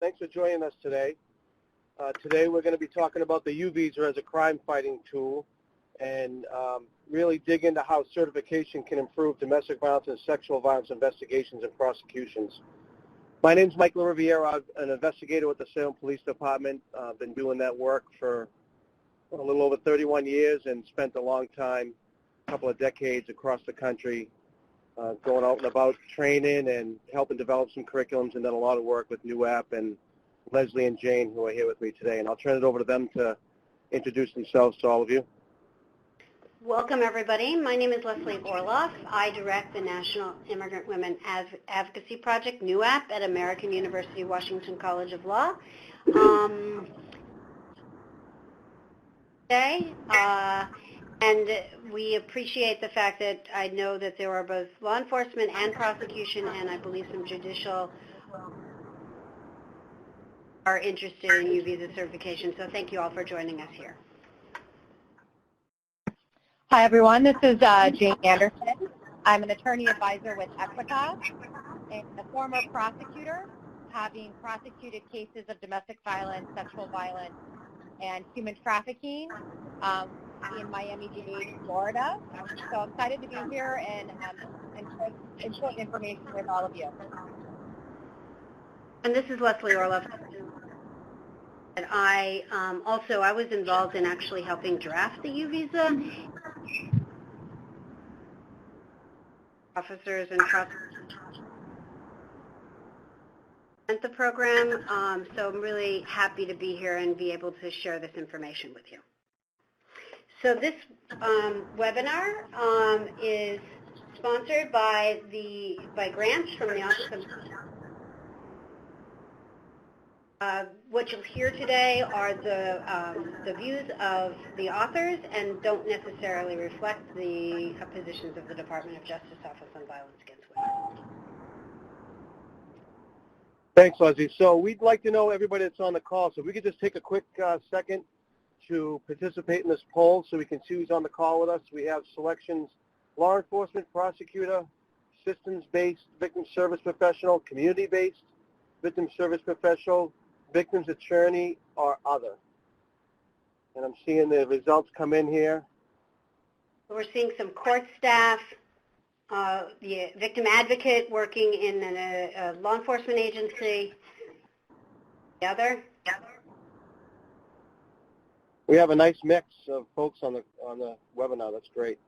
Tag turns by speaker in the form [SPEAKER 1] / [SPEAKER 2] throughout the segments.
[SPEAKER 1] Thanks for joining us today. Today we're going to be talking about the U visa as a crime-fighting tool and really dig into how certification can improve domestic violence and sexual violence investigations and prosecutions. My name is Michael Riviera. I'm an investigator with the Salem Police Department. I've been doing that work for a little over 31 years and spent a long time, a couple of decades across the country, going out and about training and helping develop some curriculums, and done a lot of work with NewApp and Leslie and Jane, who are here with me today. And I'll turn it over to them to introduce themselves to all of you.
[SPEAKER 2] Welcome, everybody. My name is Leslie Orloff. I direct the National Immigrant Women Advocacy Project, NewApp, at American University Washington College of Law. Today, and we appreciate the fact that I know that there are both law enforcement and prosecution, and I believe some judicial are interested in U visa certification. So thank you all for joining us here.
[SPEAKER 3] Hi, everyone. This is Jane Anderson. I'm an attorney advisor with Equitas and a former prosecutor, having prosecuted cases of domestic violence, sexual violence, and human trafficking in Miami-Dade, Florida. So I'm excited to be here and share information with all of you.
[SPEAKER 2] And this is Leslie Orloff. And I was involved in actually helping draft the U visa. Officers and prosecutors and the program, so I'm really happy to be here and be able to share this information with you. So this webinar is sponsored by grants from the Office of what you'll hear today are the views of the authors and don't necessarily reflect the positions of the Department of Justice Office on Violence Against Women.
[SPEAKER 1] Thanks, Leslie. So we'd like to know everybody that's on the call, so if we could just take a quick second to participate in this poll so we can see who's on the call with us. We have selections: law enforcement, prosecutor, systems-based victim service professional, community-based victim service professional, victim's attorney, or other. And I'm seeing the results come in here.
[SPEAKER 2] We're seeing some court staff, the victim advocate working in a law enforcement agency. The other?
[SPEAKER 1] We have a nice mix of folks on the webinar. That's great.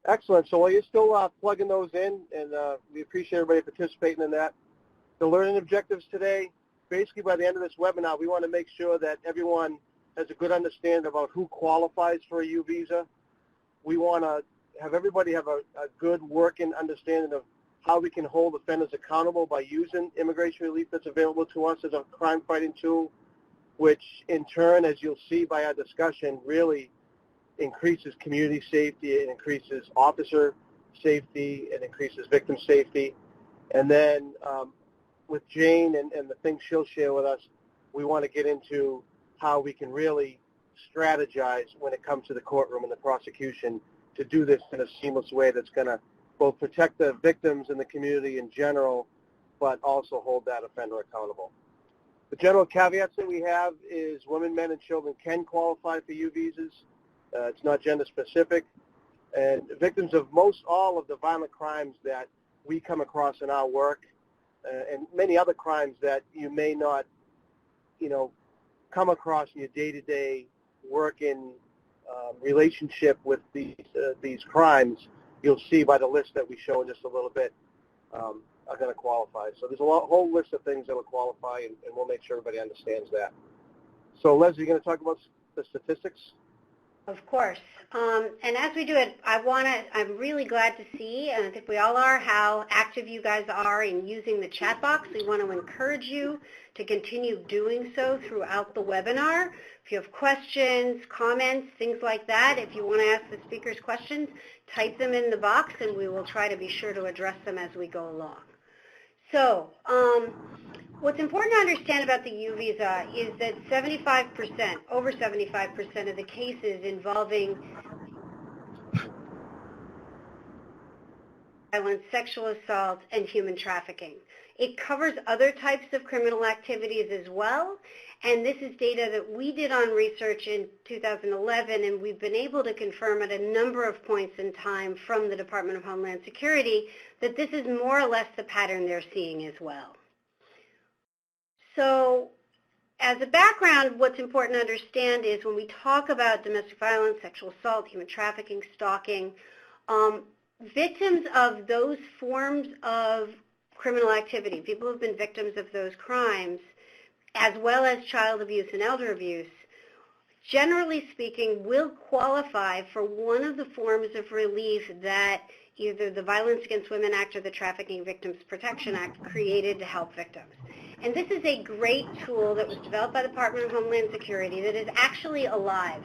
[SPEAKER 1] Excellent. So while you're still plugging those in, and we appreciate everybody participating in that. The learning objectives today, basically by the end of this webinar, we want to make sure that everyone has a good understanding about who qualifies for a U visa. We want to have everybody have a good working understanding of how we can hold offenders accountable by using immigration relief that's available to us as a crime-fighting tool, which in turn, as you'll see by our discussion, really increases community safety, it increases officer safety, it increases victim safety. And then with Jane and the things she'll share with us, we want to get into how we can really strategize when it comes to the courtroom and the prosecution to do this in a seamless way that's going to both protect the victims and the community in general, but also hold that offender accountable. The general caveats that we have is women, men, and children can qualify for U visas. It's not gender specific. And victims of most all of the violent crimes that we come across in our work and many other crimes that you may not, come across in your day-to-day working relationship with these crimes, you'll see by the list that we show in just a little bit, are going to qualify. So there's a whole list of things that will qualify, and we'll make sure everybody understands that. So Leslie, you're going to talk about the statistics?
[SPEAKER 2] Of course. And as we do it, I'm really glad to see, and I think we all are, how active you guys are in using the chat box. We want to encourage you to continue doing so throughout the webinar. If you have questions, comments, things like that, if you want to ask the speakers questions, type them in the box, and we will try to be sure to address them as we go along. So, what's important to understand about the U visa is that 75%, over 75% of the cases involving violence, sexual assault, and human trafficking. It covers other types of criminal activities as well, and this is data that we did on research in 2011, and we've been able to confirm at a number of points in time from the Department of Homeland Security that this is more or less the pattern they're seeing as well. So as a background, what's important to understand is when we talk about domestic violence, sexual assault, human trafficking, stalking, victims of those forms of criminal activity, people who have been victims of those crimes, as well as child abuse and elder abuse, generally speaking, will qualify for one of the forms of relief that either the Violence Against Women Act or the Trafficking Victims Protection Act created to help victims. And this is a great tool that was developed by the Department of Homeland Security that is actually alive.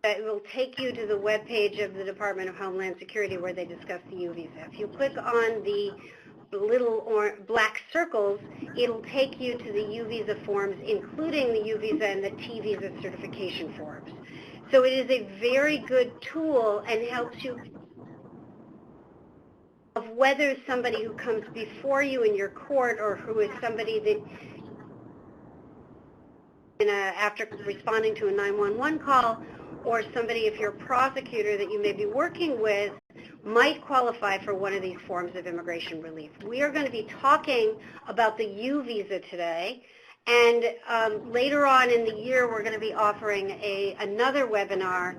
[SPEAKER 2] It will take you to the webpage of the Department of Homeland Security where they discuss the U visa. If you click on the little black circles, it'll take you to the U visa forms, including the U visa and the T visa certification forms. So it is a very good tool and helps you of whether somebody who comes before you in your court or who is somebody that after responding to a 911 call, or somebody, if you're a prosecutor that you may be working with, might qualify for one of these forms of immigration relief. We are going to be talking about the U visa today, and later on in the year we're going to be offering another webinar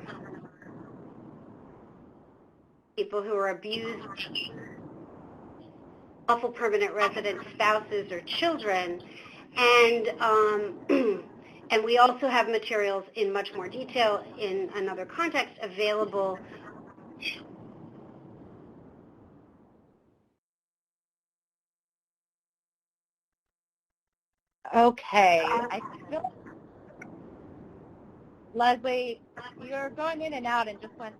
[SPEAKER 2] people who are abused, lawful permanent resident spouses or children, and and we also have materials in much more detail in another context available.
[SPEAKER 3] Okay, I feel, Leslie, you're going in and out and just went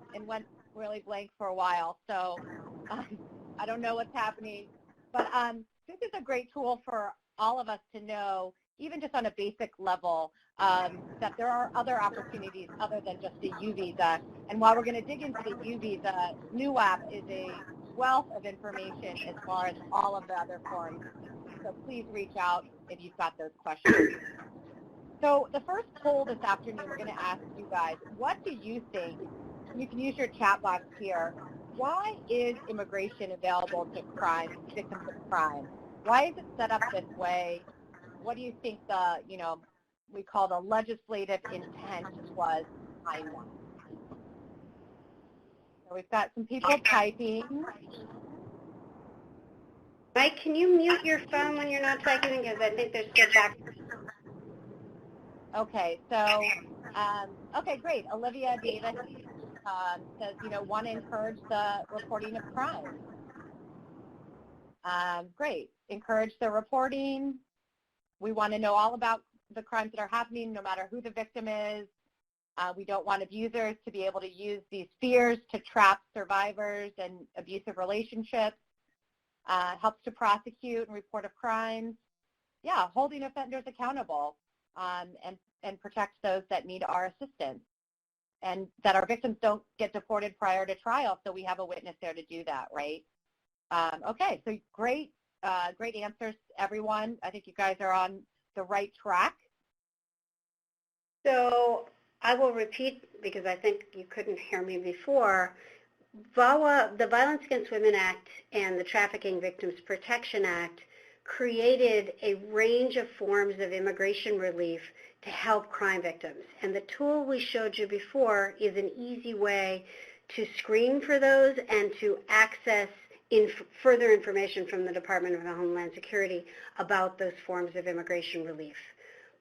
[SPEAKER 3] really blank for a while, so I don't know what's happening, but this is a great tool for all of us to know, even just on a basic level, that there are other opportunities other than just the U visa. And while we're going to dig into the U visa, NUAP is a wealth of information as far as all of the other forms. So please reach out if you've got those questions. So the first poll this afternoon, we're going to ask you guys, what do you think? You can use your chat box here. Why is immigration available to victims of crime? Why is it set up this way? What do you think we call the legislative intent was behind that? So we've got some people typing.
[SPEAKER 2] Mike, can you mute your phone when you're not typing, because I think there's feedback.
[SPEAKER 3] Okay, so, okay, great. Olivia Davis says, want to encourage the reporting of crime. Great. Encourage the reporting. We want to know all about the crimes that are happening, no matter who the victim is. We don't want abusers to be able to use these fears to trap survivors and abusive relationships. Helps to prosecute and report of crimes. Yeah, holding offenders accountable and protect those that need our assistance. And that our victims don't get deported prior to trial, so we have a witness there to do that, right? Okay, so great answers, everyone. I think you guys are on the right track.
[SPEAKER 2] So I will repeat, because I think you couldn't hear me before. VAWA, the Violence Against Women Act and the Trafficking Victims Protection Act created a range of forms of immigration relief to help crime victims. And the tool we showed you before is an easy way to screen for those and to access further information from the Department of Homeland Security about those forms of immigration relief.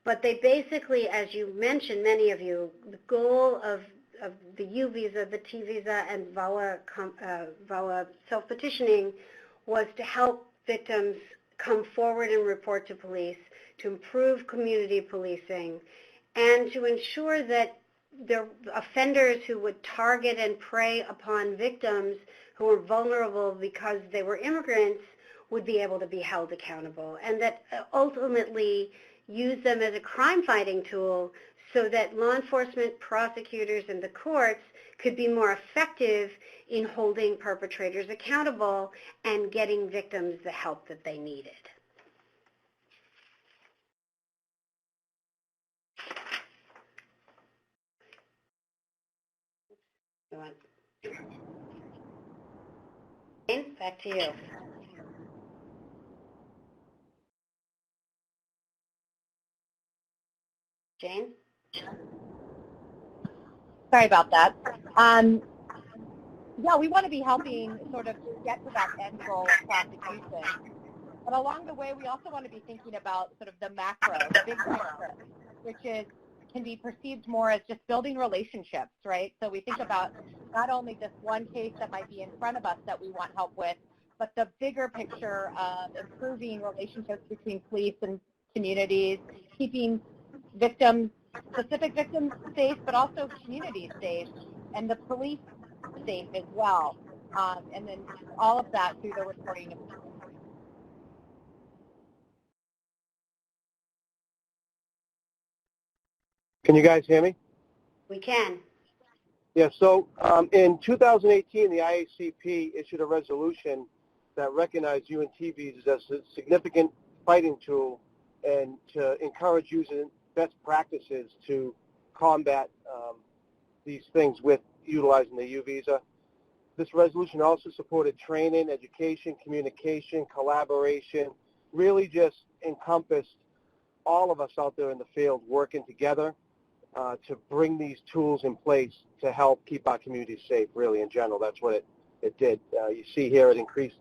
[SPEAKER 2] But they basically, as you mentioned, many of you, the goal of the U visa, the T visa, and VAWA self-petitioning was to help victims come forward and report to police, to improve community policing, and to ensure that the offenders who would target and prey upon victims who were vulnerable because they were immigrants would be able to be held accountable, and that ultimately use them as a crime-fighting tool so that law enforcement, prosecutors, and the courts could be more effective in holding perpetrators accountable and getting victims the help that they needed. Jane, back to you. Jane?
[SPEAKER 3] Sorry about that. Yeah, we want to be helping sort of get to that end goal of prosecution. But along the way, we also want to be thinking about sort of the macro, the big picture, which can be perceived more as just building relationships, right? So we think about not only just one case that might be in front of us that we want help with, but the bigger picture of improving relationships between police and communities, keeping victims, specific victims safe, but also communities safe, and the police safe as well. And then all of that through the reporting of.
[SPEAKER 1] Can you guys hear me?
[SPEAKER 2] We can.
[SPEAKER 1] Yeah, so in 2018, the IACP issued a resolution that recognized UNT visas as a significant fighting tool and to encourage using best practices to combat these things with utilizing the U visa. This resolution also supported training, education, communication, collaboration, really just encompassed all of us out there in the field working together to bring these tools in place to help keep our communities safe, really, in general. That's what it did. You see here it increased,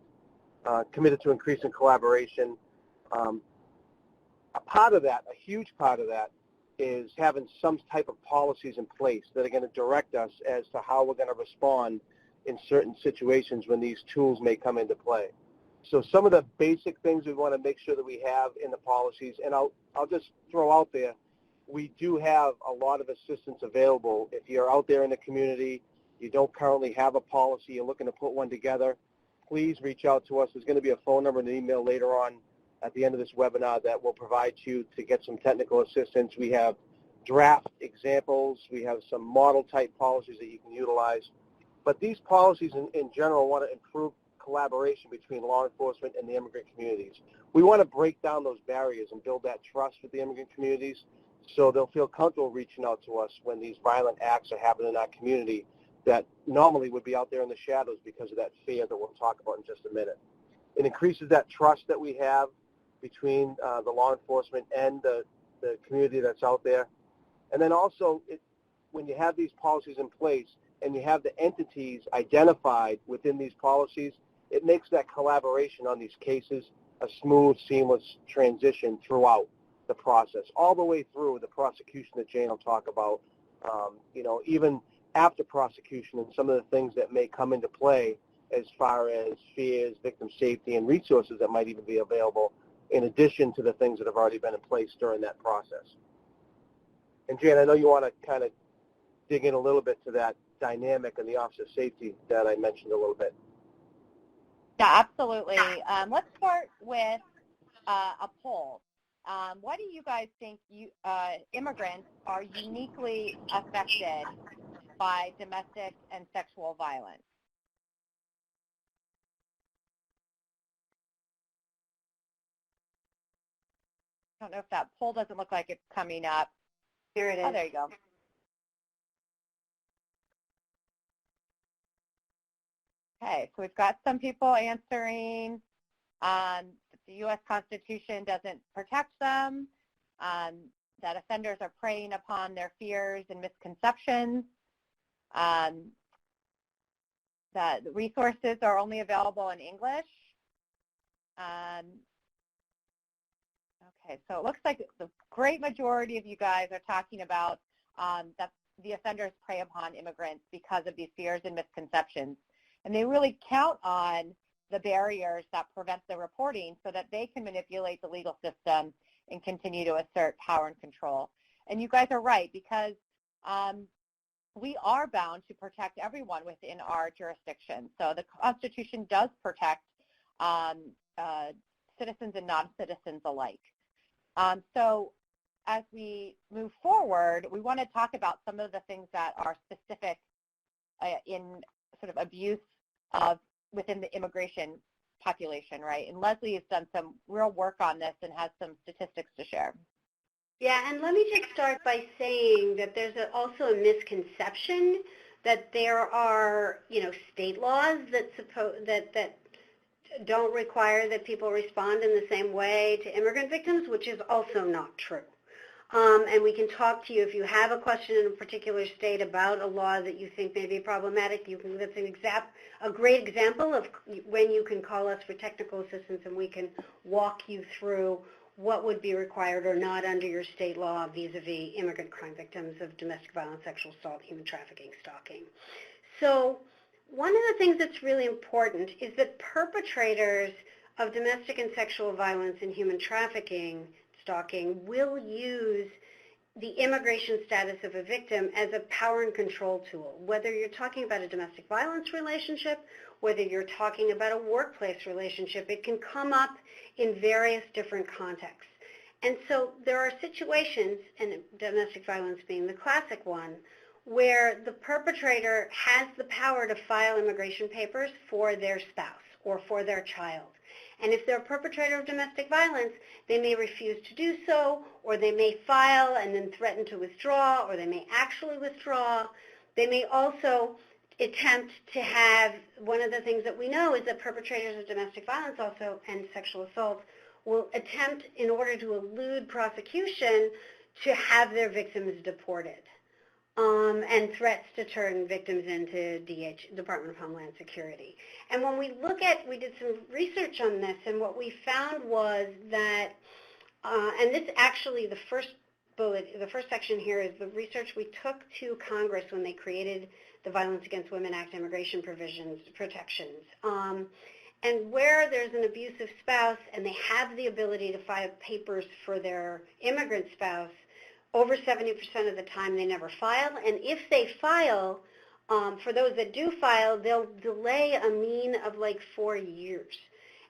[SPEAKER 1] committed to increasing collaboration. A part of that, a huge part of that, is having some type of policies in place that are going to direct us as to how we're going to respond in certain situations when these tools may come into play. So some of the basic things we want to make sure that we have in the policies, and I'll just throw out there, we do have a lot of assistance available. If you're out there in the community, you don't currently have a policy, you're looking to put one together, please reach out to us. There's going to be a phone number and an email later on at the end of this webinar that will provide you to get some technical assistance. We have draft examples. We have some model type policies that you can utilize. But these policies in general want to improve collaboration between law enforcement and the immigrant communities. We want to break down those barriers and build that trust with the immigrant communities so they'll feel comfortable reaching out to us when these violent acts are happening in our community that normally would be out there in the shadows because of that fear that we'll talk about in just a minute. It increases that trust that we have between the law enforcement and the community that's out there. And then also, when you have these policies in place and you have the entities identified within these policies, it makes that collaboration on these cases a smooth, seamless transition throughout the process, all the way through the prosecution that Jane will talk about, even after prosecution and some of the things that may come into play as far as fears, victim safety, and resources that might even be available in addition to the things that have already been in place during that process. And Jane, I know you want to kind of dig in a little bit to that dynamic and the officer safety that I mentioned a little bit.
[SPEAKER 3] Yeah, absolutely. Let's start with a poll. Why do you guys think immigrants are uniquely affected by domestic and sexual violence? I don't know if that poll doesn't look like it's coming up.
[SPEAKER 2] Here it is.
[SPEAKER 3] Oh, there you go. Okay, so we've got some people answering that the U.S. Constitution doesn't protect them, that offenders are preying upon their fears and misconceptions, that the resources are only available in English. Okay, so it looks like the great majority of you guys are talking about that the offenders prey upon immigrants because of these fears and misconceptions. And they really count on the barriers that prevent the reporting so that they can manipulate the legal system and continue to assert power and control. And you guys are right, because we are bound to protect everyone within our jurisdiction. So the Constitution does protect citizens and non-citizens alike. So as we move forward, we want to talk about some of the things that are specific in sort of abuse within the immigration population, right? And Leslie has done some real work on this and has some statistics to share.
[SPEAKER 2] Yeah, and let me just start by saying that there's also a misconception that there are, state laws that don't require that people respond in the same way to immigrant victims, which is also not true. And we can talk to you if you have a question in a particular state about a law that you think may be problematic. That's a great example of when you can call us for technical assistance, and we can walk you through what would be required or not under your state law vis-a-vis immigrant crime victims of domestic violence, sexual assault, human trafficking, stalking. So one of the things that's really important is that perpetrators of domestic and sexual violence and human trafficking, stalking, will use the immigration status of a victim as a power and control tool. Whether you're talking about a domestic violence relationship, whether you're talking about a workplace relationship, it can come up in various different contexts. And so there are situations, and domestic violence being the classic one, where the perpetrator has the power to file immigration papers for their spouse or for their child. And if they're a perpetrator of domestic violence, they may refuse to do so, or they may file and then threaten to withdraw, or they may actually withdraw. They may also attempt to have, one of the things that we know is that perpetrators of domestic violence also and sexual assault will attempt, in order to elude prosecution, to have their victims deported. And threats to turn victims into Department of Homeland Security. And when we did some research on this, and what we found was that, and this actually, the first section here is the research we took to Congress when they created the Violence Against Women Act immigration protections. And where there's an abusive spouse and they have the ability to file papers for their immigrant spouse, over 70% of the time they never file, and if they file, for those that do file, they'll delay a mean of like 4 years.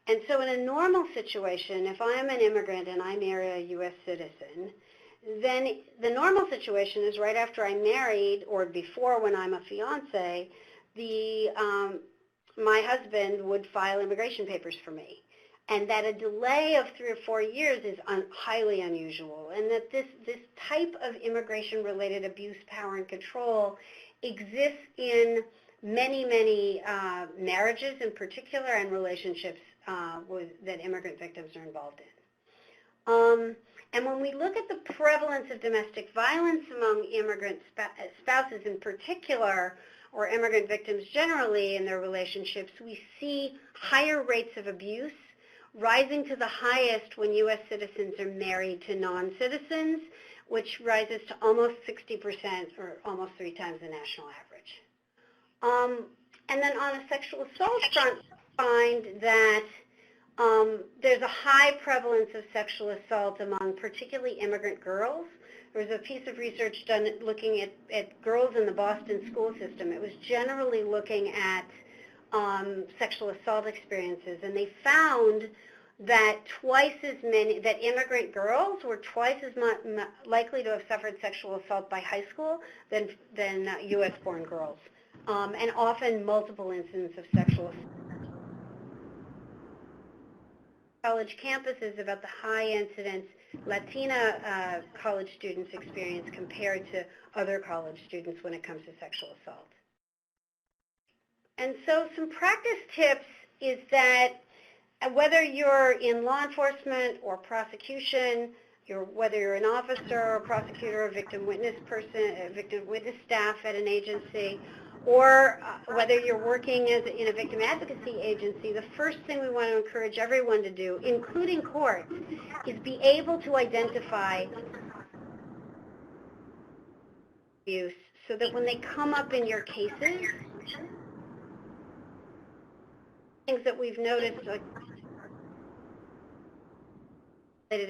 [SPEAKER 2] And so in a normal situation, if I'm an immigrant and I marry a U.S. citizen, then the normal situation is right after I'm married or before when I'm a fiance, my husband would file immigration papers for me. And that a delay of 3 or 4 years is highly unusual, and that this type of immigration-related abuse, power, and control exists in many, many marriages in particular and relationships that immigrant victims are involved in. And when we look at the prevalence of domestic violence among immigrant spouses in particular, or immigrant victims generally in their relationships, we see higher rates of abuse, rising to the highest when U.S. citizens are married to non-citizens, which rises to almost 60%, or almost 3 times the national average. And then on a sexual assault front, we find that there's a high prevalence of sexual assault among particularly immigrant girls. There was a piece of research done looking at girls in the Boston school system. It was generally looking at sexual assault experiences, and they found that that immigrant girls were twice as likely to have suffered sexual assault by high school than U.S.-born girls, and often multiple incidents of sexual assault. College campuses about the high incidence Latina college students experience compared to other college students when it comes to sexual assault. And so some practice tips is that whether you're in law enforcement or prosecution, whether you're an officer or prosecutor or victim witness staff at an agency, or whether you're working in a victim advocacy agency, the first thing we want to encourage everyone to do, including courts, is be able to identify abuse so that when they come up in your cases, things that we've noticed, like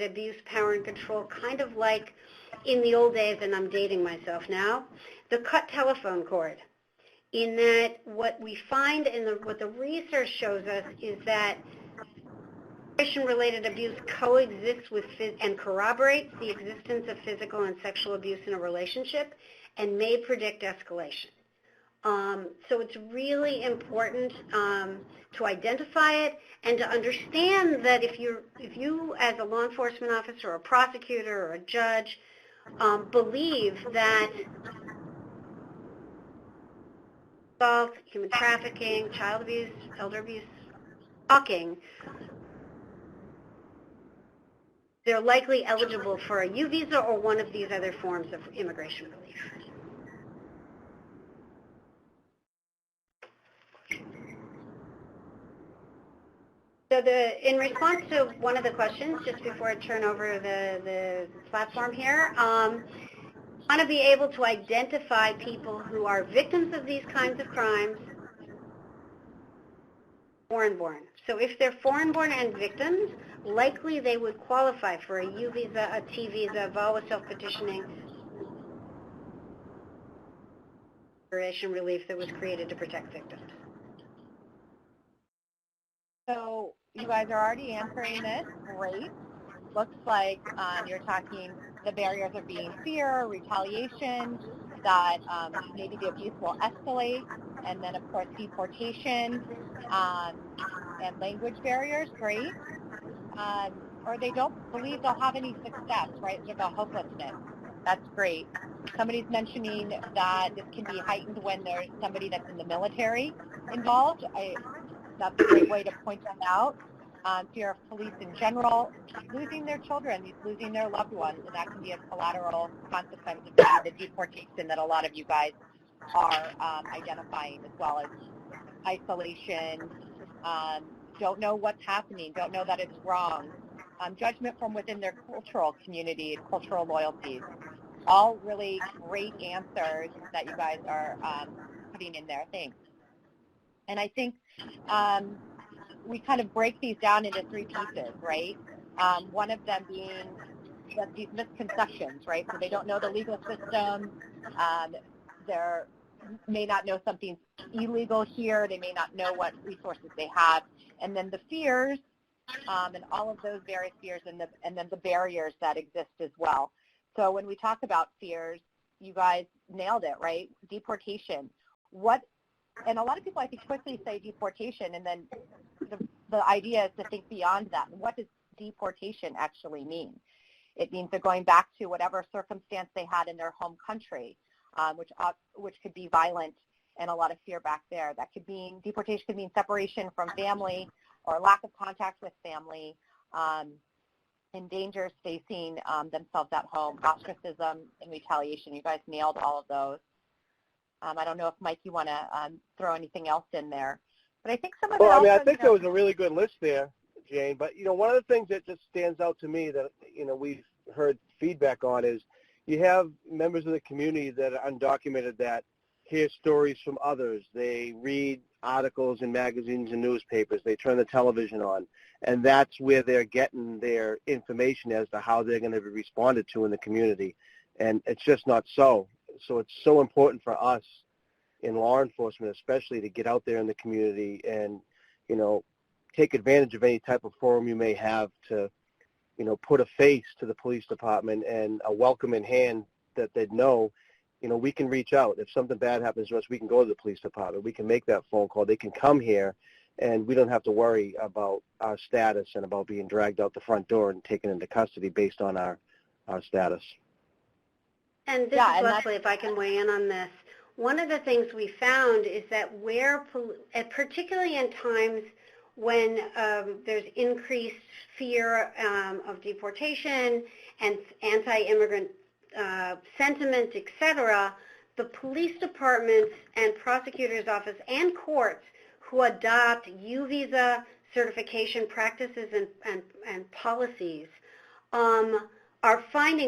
[SPEAKER 2] abuse, power, and control, kind of like in the old days, and I'm dating myself now, the cut telephone cord. In that what we find what the research shows us is that immigration-related abuse coexists with and corroborates the existence of physical and sexual abuse in a relationship and may predict escalation. So it's really important to identify it and to understand that if you as a law enforcement officer or a prosecutor or a judge believe that assault, human trafficking, child abuse, elder abuse, stalking, they're likely eligible for a U visa or one of these other forms of immigration relief. So in response to one of the questions, just before I turn over the platform here, I want to be able to identify people who are victims of these kinds of crimes, foreign-born. So if they're foreign-born and victims, likely they would qualify for a U visa, a T visa, VAWA self-petitioning, relief that was created to protect victims.
[SPEAKER 3] So you guys are already answering this. Great. Looks like you're talking the barriers of being fear, retaliation, that maybe the abuse will escalate, and then, of course, deportation and language barriers. Great. Or they don't believe they'll have any success, right? It's about hopelessness. That's great. Somebody's mentioning that this can be heightened when there's somebody that's in the military involved. That's a great way to point that out. Fear of police in general, losing their children, losing their loved ones, and that can be a collateral consequence of the deportation that a lot of you guys are identifying, as well as isolation, don't know what's happening, don't know that it's wrong, judgment from within their cultural community, cultural loyalties. All really great answers that you guys are putting in there. Thanks. And I think we kind of break these down into three pieces, right? One of them being that these misconceptions, right? So they don't know the legal system. They may not know something's illegal here. They may not know what resources they have. And then the fears, and all of those various fears, and then the barriers that exist as well. So when we talk about fears, you guys nailed it, right? Deportation. And a lot of people, I think, quickly say deportation, and then the idea is to think beyond that. What does deportation actually mean? It means they're going back to whatever circumstance they had in their home country, which could be violent, and a lot of fear back there. That could mean, deportation could mean separation from family or lack of contact with family, and dangers facing themselves at home, ostracism and retaliation. You guys nailed all of those. I don't know if, Mike, you want to throw anything else in there. But I think some of it also,
[SPEAKER 1] I think there was a really good list there, Jane. But, one of the things that just stands out to me that, we've heard feedback on is you have members of the community that are undocumented that hear stories from others. They read articles in magazines and newspapers. They turn the television on. And that's where they're getting their information as to how they're going to be responded to in the community. And it's just not so. So it's so important for us in law enforcement, especially, to get out there in the community and, take advantage of any type of forum you may have to, put a face to the police department and a welcoming hand that they'd know, we can reach out. If something bad happens to us, we can go to the police department. We can make that phone call. They can come here, and we don't have to worry about our status and about being dragged out the front door and taken into custody based on our status.
[SPEAKER 2] And this is Leslie, if I can weigh in on this. One of the things we found is that particularly in times when there's increased fear of deportation and anti-immigrant sentiment, et cetera, the police departments and prosecutors' office and courts who adopt U visa certification practices and policies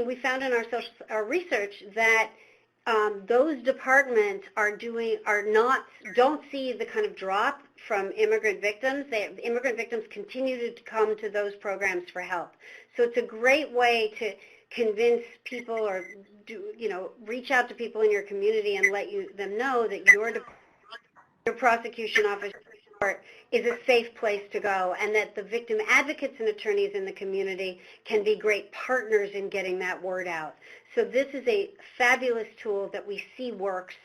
[SPEAKER 2] we found in our research that those departments don't see the kind of drop from immigrant victims. Immigrant victims continue to come to those programs for help. So it's a great way to convince people or reach out to people in your community and let them know that your prosecution office is a safe place to go, and that the victim advocates and attorneys in the community can be great partners in getting that word out. So this is a fabulous tool that we see works,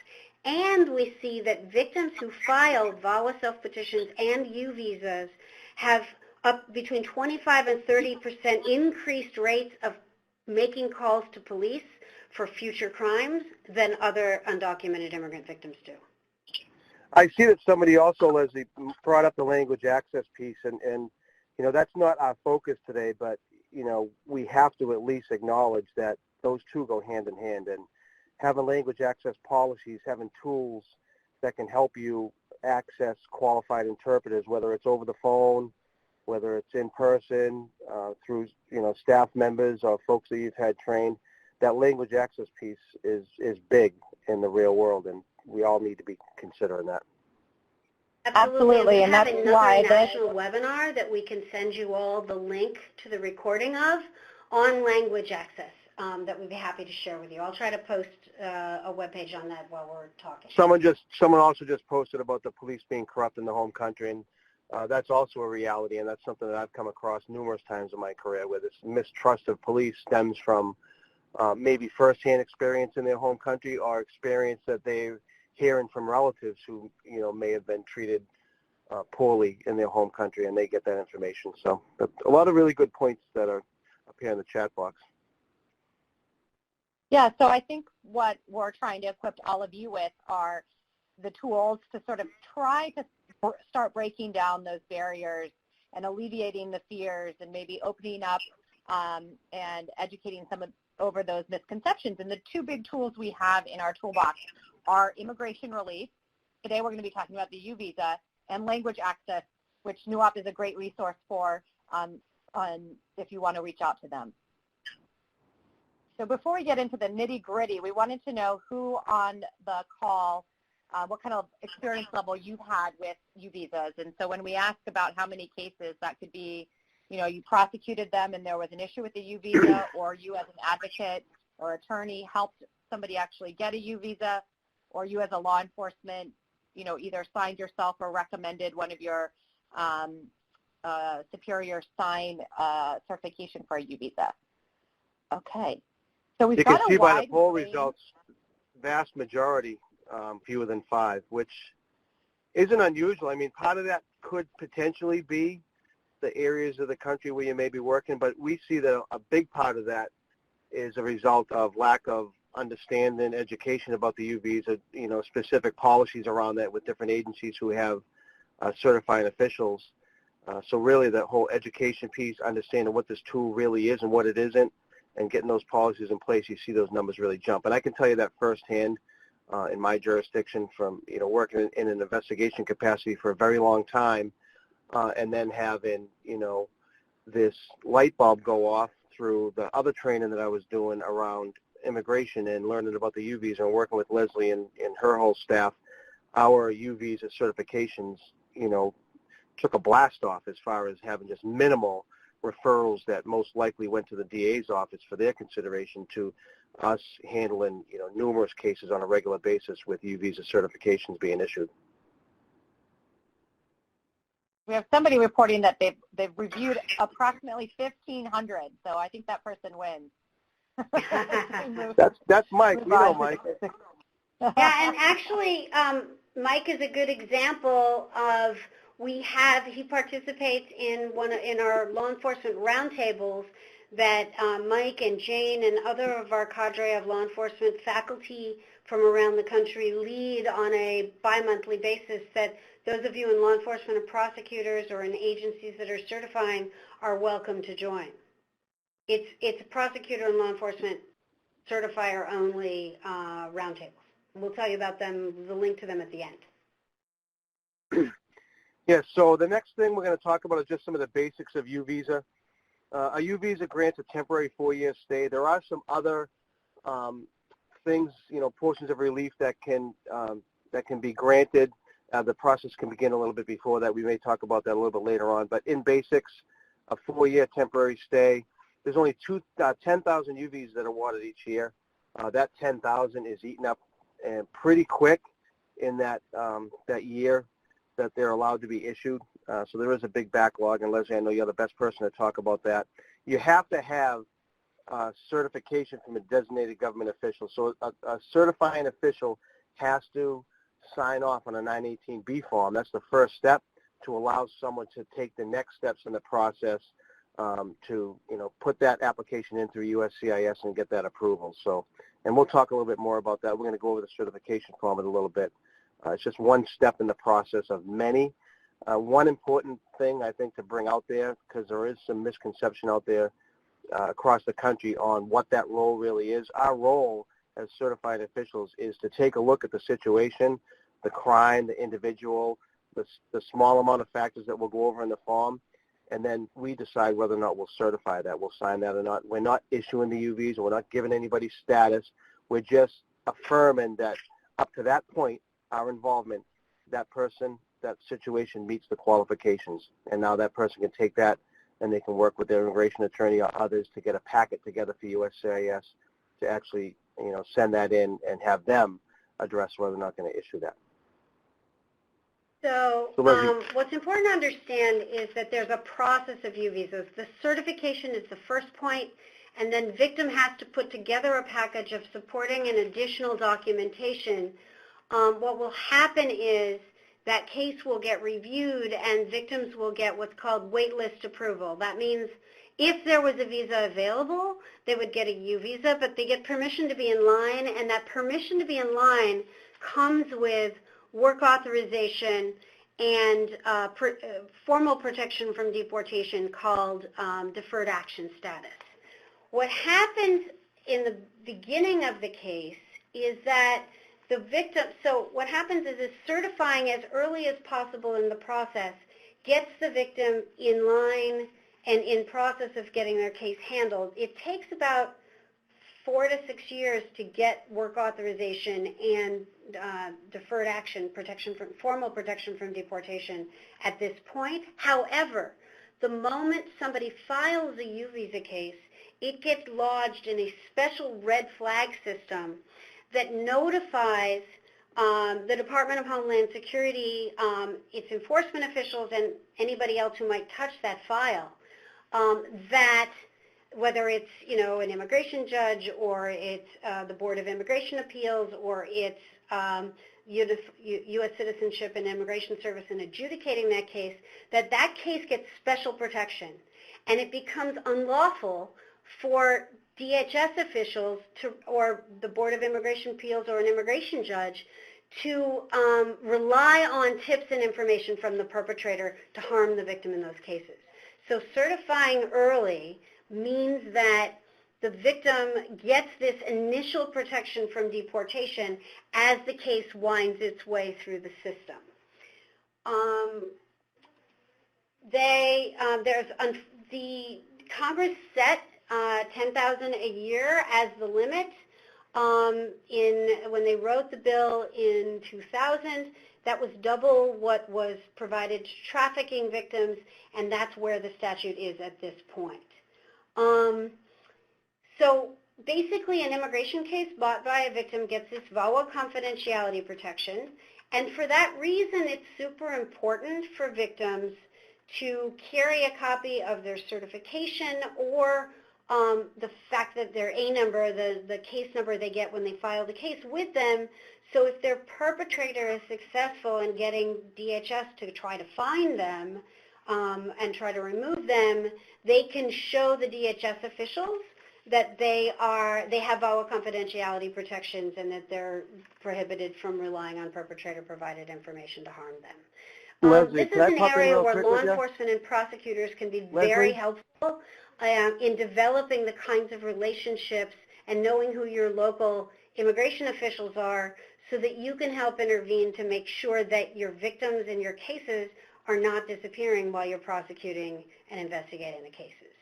[SPEAKER 2] And we see that victims who filed VAWA self-petitions and U visas have up between 25 and 30% increased rates of making calls to police for future crimes than other undocumented immigrant victims do.
[SPEAKER 1] I see that somebody also, Leslie, brought up the language access piece, and you know, that's not our focus today, but, you know, we have to at least acknowledge that those two go hand in hand, and having language access policies, having tools that can help you access qualified interpreters, whether it's over the phone, whether it's in person, through, you know, staff members or folks that you've had trained, that language access piece is big in the real world, and we all need to be considering that.
[SPEAKER 2] Absolutely,
[SPEAKER 3] and that's
[SPEAKER 2] we have another
[SPEAKER 3] why
[SPEAKER 2] national webinar that we can send you all the link to the recording of on language access that we'd be happy to share with you. I'll try to post a webpage on that while we're talking.
[SPEAKER 1] Someone also just posted about the police being corrupt in the home country, and that's also a reality, and that's something that I've come across numerous times in my career, where this mistrust of police stems from maybe firsthand experience in their home country or experience that they're hearing from relatives who, you know, may have been treated poorly in their home country, and they get that information. So a lot of really good points that are up here in the chat box.
[SPEAKER 3] Yeah, so I think what we're trying to equip all of you with are the tools to sort of try to start breaking down those barriers and alleviating the fears and maybe opening up and educating over those misconceptions. And the two big tools we have in our toolbox are immigration relief. Today we're going to be talking about the U visa, and language access, which NUOP is a great resource for if you want to reach out to them. So before we get into the nitty-gritty, we wanted to know who on the call, what kind of experience level you've had with U visas. And so when we ask about how many cases, that could be, you know, you prosecuted them and there was an issue with the U visa, or you as an advocate or attorney helped somebody actually get a U visa, or you as a law enforcement, you know, either signed yourself or recommended one of your superiors sign certification for a U visa. Okay. So we've got a wide range. You can see by the poll results,
[SPEAKER 1] vast majority, fewer than 5, which isn't unusual. I mean, part of that could potentially be the areas of the country where you may be working, but we see that a big part of that is a result of lack of understanding, education about the U visa, you know, specific policies around that with different agencies who have certifying officials. So really that whole education piece, understanding what this tool really is and what it isn't, and getting those policies in place, you see those numbers really jump. And I can tell you that firsthand in my jurisdiction from, you know, working in an investigation capacity for a very long time, and then having, you know, this light bulb go off through the other training that I was doing around immigration and learning about the U visa and working with Leslie and her whole staff. Our U visa certifications, you know, took a blast off as far as having just minimal referrals that most likely went to the DA's office for their consideration to us handling, you know, numerous cases on a regular basis with U visa certifications being issued.
[SPEAKER 3] We have somebody reporting that they've reviewed approximately 1,500, so I think that person wins.
[SPEAKER 1] That's Mike. You know Mike.
[SPEAKER 2] Yeah, and actually, Mike is a good example of he participates in our law enforcement roundtables that Mike and Jane and other of our cadre of law enforcement faculty from around the country lead on a bi-monthly basis, that those of you in law enforcement and prosecutors or in agencies that are certifying are welcome to join. It's a prosecutor and law enforcement certifier only roundtables. We'll tell you about them, the link to them at the end.
[SPEAKER 1] Yes, so the next thing we're going to talk about is just some of the basics of U visa. A U visa grants a temporary 4-year stay. There are some other things, you know, portions of relief that can be granted. The process can begin a little bit before that. We may talk about that a little bit later on. But in basics, a 4-year temporary stay. There's only 10,000 U visas that are awarded each year. That 10,000 is eaten up and pretty quick in that year that they're allowed to be issued. So there is a big backlog, and Leslie, I know you're the best person to talk about that. You have to have certification from a designated government official. So a certifying official has to sign off on a 918B form. That's the first step to allow someone to take the next steps in the process to, put that application in through USCIS and get that approval. So, and we'll talk a little bit more about that. We're going to go over the certification form in a little bit. It's just one step in the process of many. One important thing I think to bring out there, because there is some misconception out there across the country on what that role really is. Our role as certified officials is to take a look at the situation, the crime, the individual, the small amount of factors that we'll go over in the form, and then we decide whether or not we'll certify that. We'll sign that or not. We're not issuing the UVs, or we're not giving anybody status. We're just affirming that up to that point, our involvement, that person, that situation meets the qualifications. And now that person can take that and they can work with their immigration attorney or others to get a packet together for USCIS to actually, send that in and have them address whether or not going to issue that.
[SPEAKER 2] So what's important to understand is that there's a process of U visas. The certification is the first point, and then victim has to put together a package of supporting and additional documentation. What will happen is that case will get reviewed and victims will get what's called waitlist approval. That means if there was a visa available, they would get a U visa, but they get permission to be in line, and that permission to be in line comes with work authorization and formal protection from deportation called deferred action status. What happens in the beginning of the case is that the victim, so what happens is certifying as early as possible in the process gets the victim in line and in process of getting their case handled. It takes about 4 to 6 years to get work authorization and deferred action protection from formal protection from deportation at this point. However, the moment somebody files a U visa case, it gets lodged in a special red flag system that notifies the Department of Homeland Security, its enforcement officials, and anybody else who might touch that file, that whether it's, an immigration judge or it's the Board of Immigration Appeals or it's U.S. Citizenship and Immigration Service in adjudicating that case, that case gets special protection. And it becomes unlawful for DHS officials or the Board of Immigration Appeals or an immigration judge to rely on tips and information from the perpetrator to harm the victim in those cases. So certifying early means that the victim gets this initial protection from deportation as the case winds its way through the system. The Congress set $10,000 a year as the limit when they wrote the bill in 2000. That was double what was provided to trafficking victims, and that's where the statute is at this point. So basically, an immigration case bought by a victim gets this VAWA confidentiality protection, and for that reason, it's super important for victims to carry a copy of their certification or the fact that their A number, the case number they get when they file the case with them. So if their perpetrator is successful in getting DHS to try to find them and try to remove them, they can show the DHS officials that they have VAWA confidentiality protections and that they're prohibited from relying on perpetrator-provided information to harm them.
[SPEAKER 1] Leslie,
[SPEAKER 2] this is an area where law enforcement and prosecutors can be very helpful in developing the kinds of relationships and knowing who your local immigration officials are so that you can help intervene to make sure that your victims and your cases are not disappearing while you're prosecuting and investigating the cases.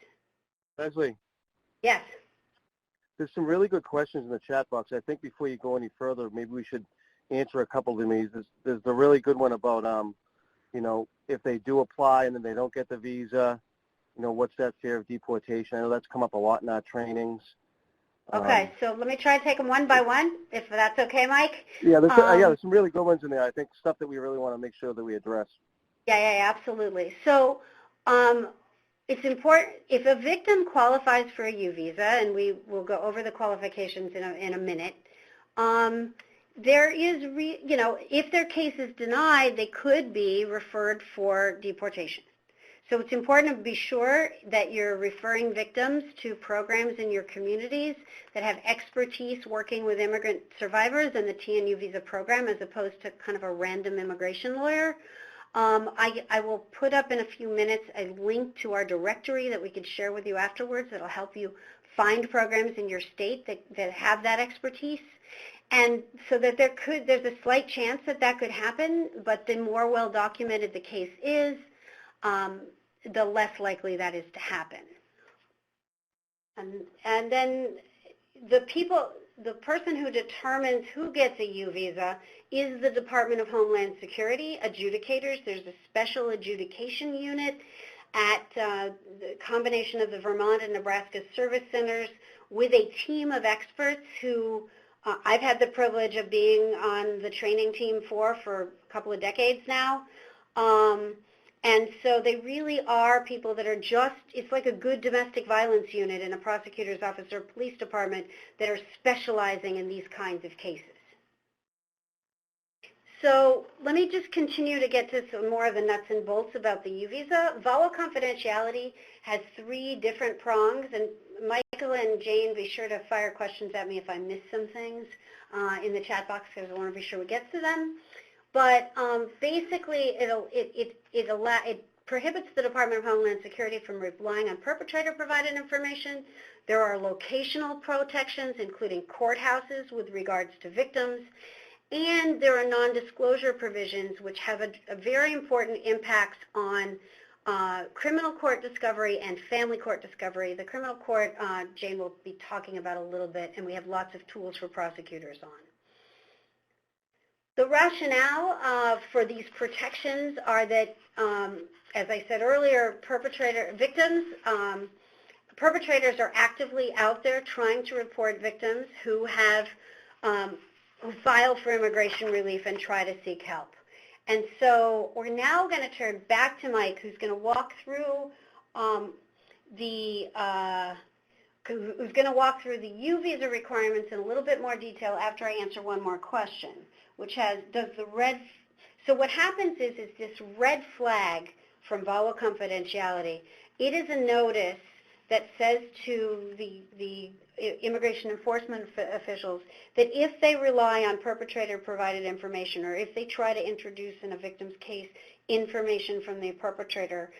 [SPEAKER 1] Leslie.
[SPEAKER 2] Yes.
[SPEAKER 1] There's some really good questions in the chat box. I think before you go any further, maybe we should answer a couple of these. There's the really good one about, if they do apply and then they don't get the visa, what's that fear of deportation? I know that's come up a lot in our trainings.
[SPEAKER 2] Okay, so let me try to take them one by one, if that's okay, Mike.
[SPEAKER 1] Yeah, there's some really good ones in there. I think stuff that we really want to make sure that we address.
[SPEAKER 2] Yeah, absolutely. So it's important, if a victim qualifies for a U visa, and we will go over the qualifications in a minute, there is, if their case is denied, they could be referred for deportation. So it's important to be sure that you're referring victims to programs in your communities that have expertise working with immigrant survivors and the TNU visa program as opposed to kind of a random immigration lawyer. I will put up in a few minutes a link to our directory that we could share with you afterwards that will help you find programs in your state that have that expertise. And so that there's a slight chance that could happen, but the more well documented the case is, the less likely that is to happen. And then the person who determines who gets a U visa is the Department of Homeland Security adjudicators. There's a special adjudication unit at the combination of the Vermont and Nebraska service centers with a team of experts who I've had the privilege of being on the training team for a couple of decades now. And so they really are people that are it's like a good domestic violence unit in a prosecutor's office or police department that are specializing in these kinds of cases. So let me just continue to get to some more of the nuts and bolts about the U visa. VAWA confidentiality has 3 different prongs, and Michael and Jane, be sure to fire questions at me if I miss some things in the chat box because I want to be sure we get to them. But basically, it prohibits the Department of Homeland Security from relying on perpetrator-provided information. There are locational protections, including courthouses with regards to victims. And there are non-disclosure provisions which have a very important impact on criminal court discovery and family court discovery. The criminal court, Jane will be talking about a little bit, and we have lots of tools for prosecutors on. The rationale for these protections are that, as I said earlier, perpetrators are actively out there trying to report victims who have who file for immigration relief and try to seek help. And so we're now going to turn back to Mike, who's going to walk through the U visa requirements in a little bit more detail after I answer one more question, which so what happens is this red flag from VAWA confidentiality. It is a notice that says to the immigration enforcement officials that if they rely on perpetrator-provided information or if they try to introduce in a victim's case information from the perpetrator,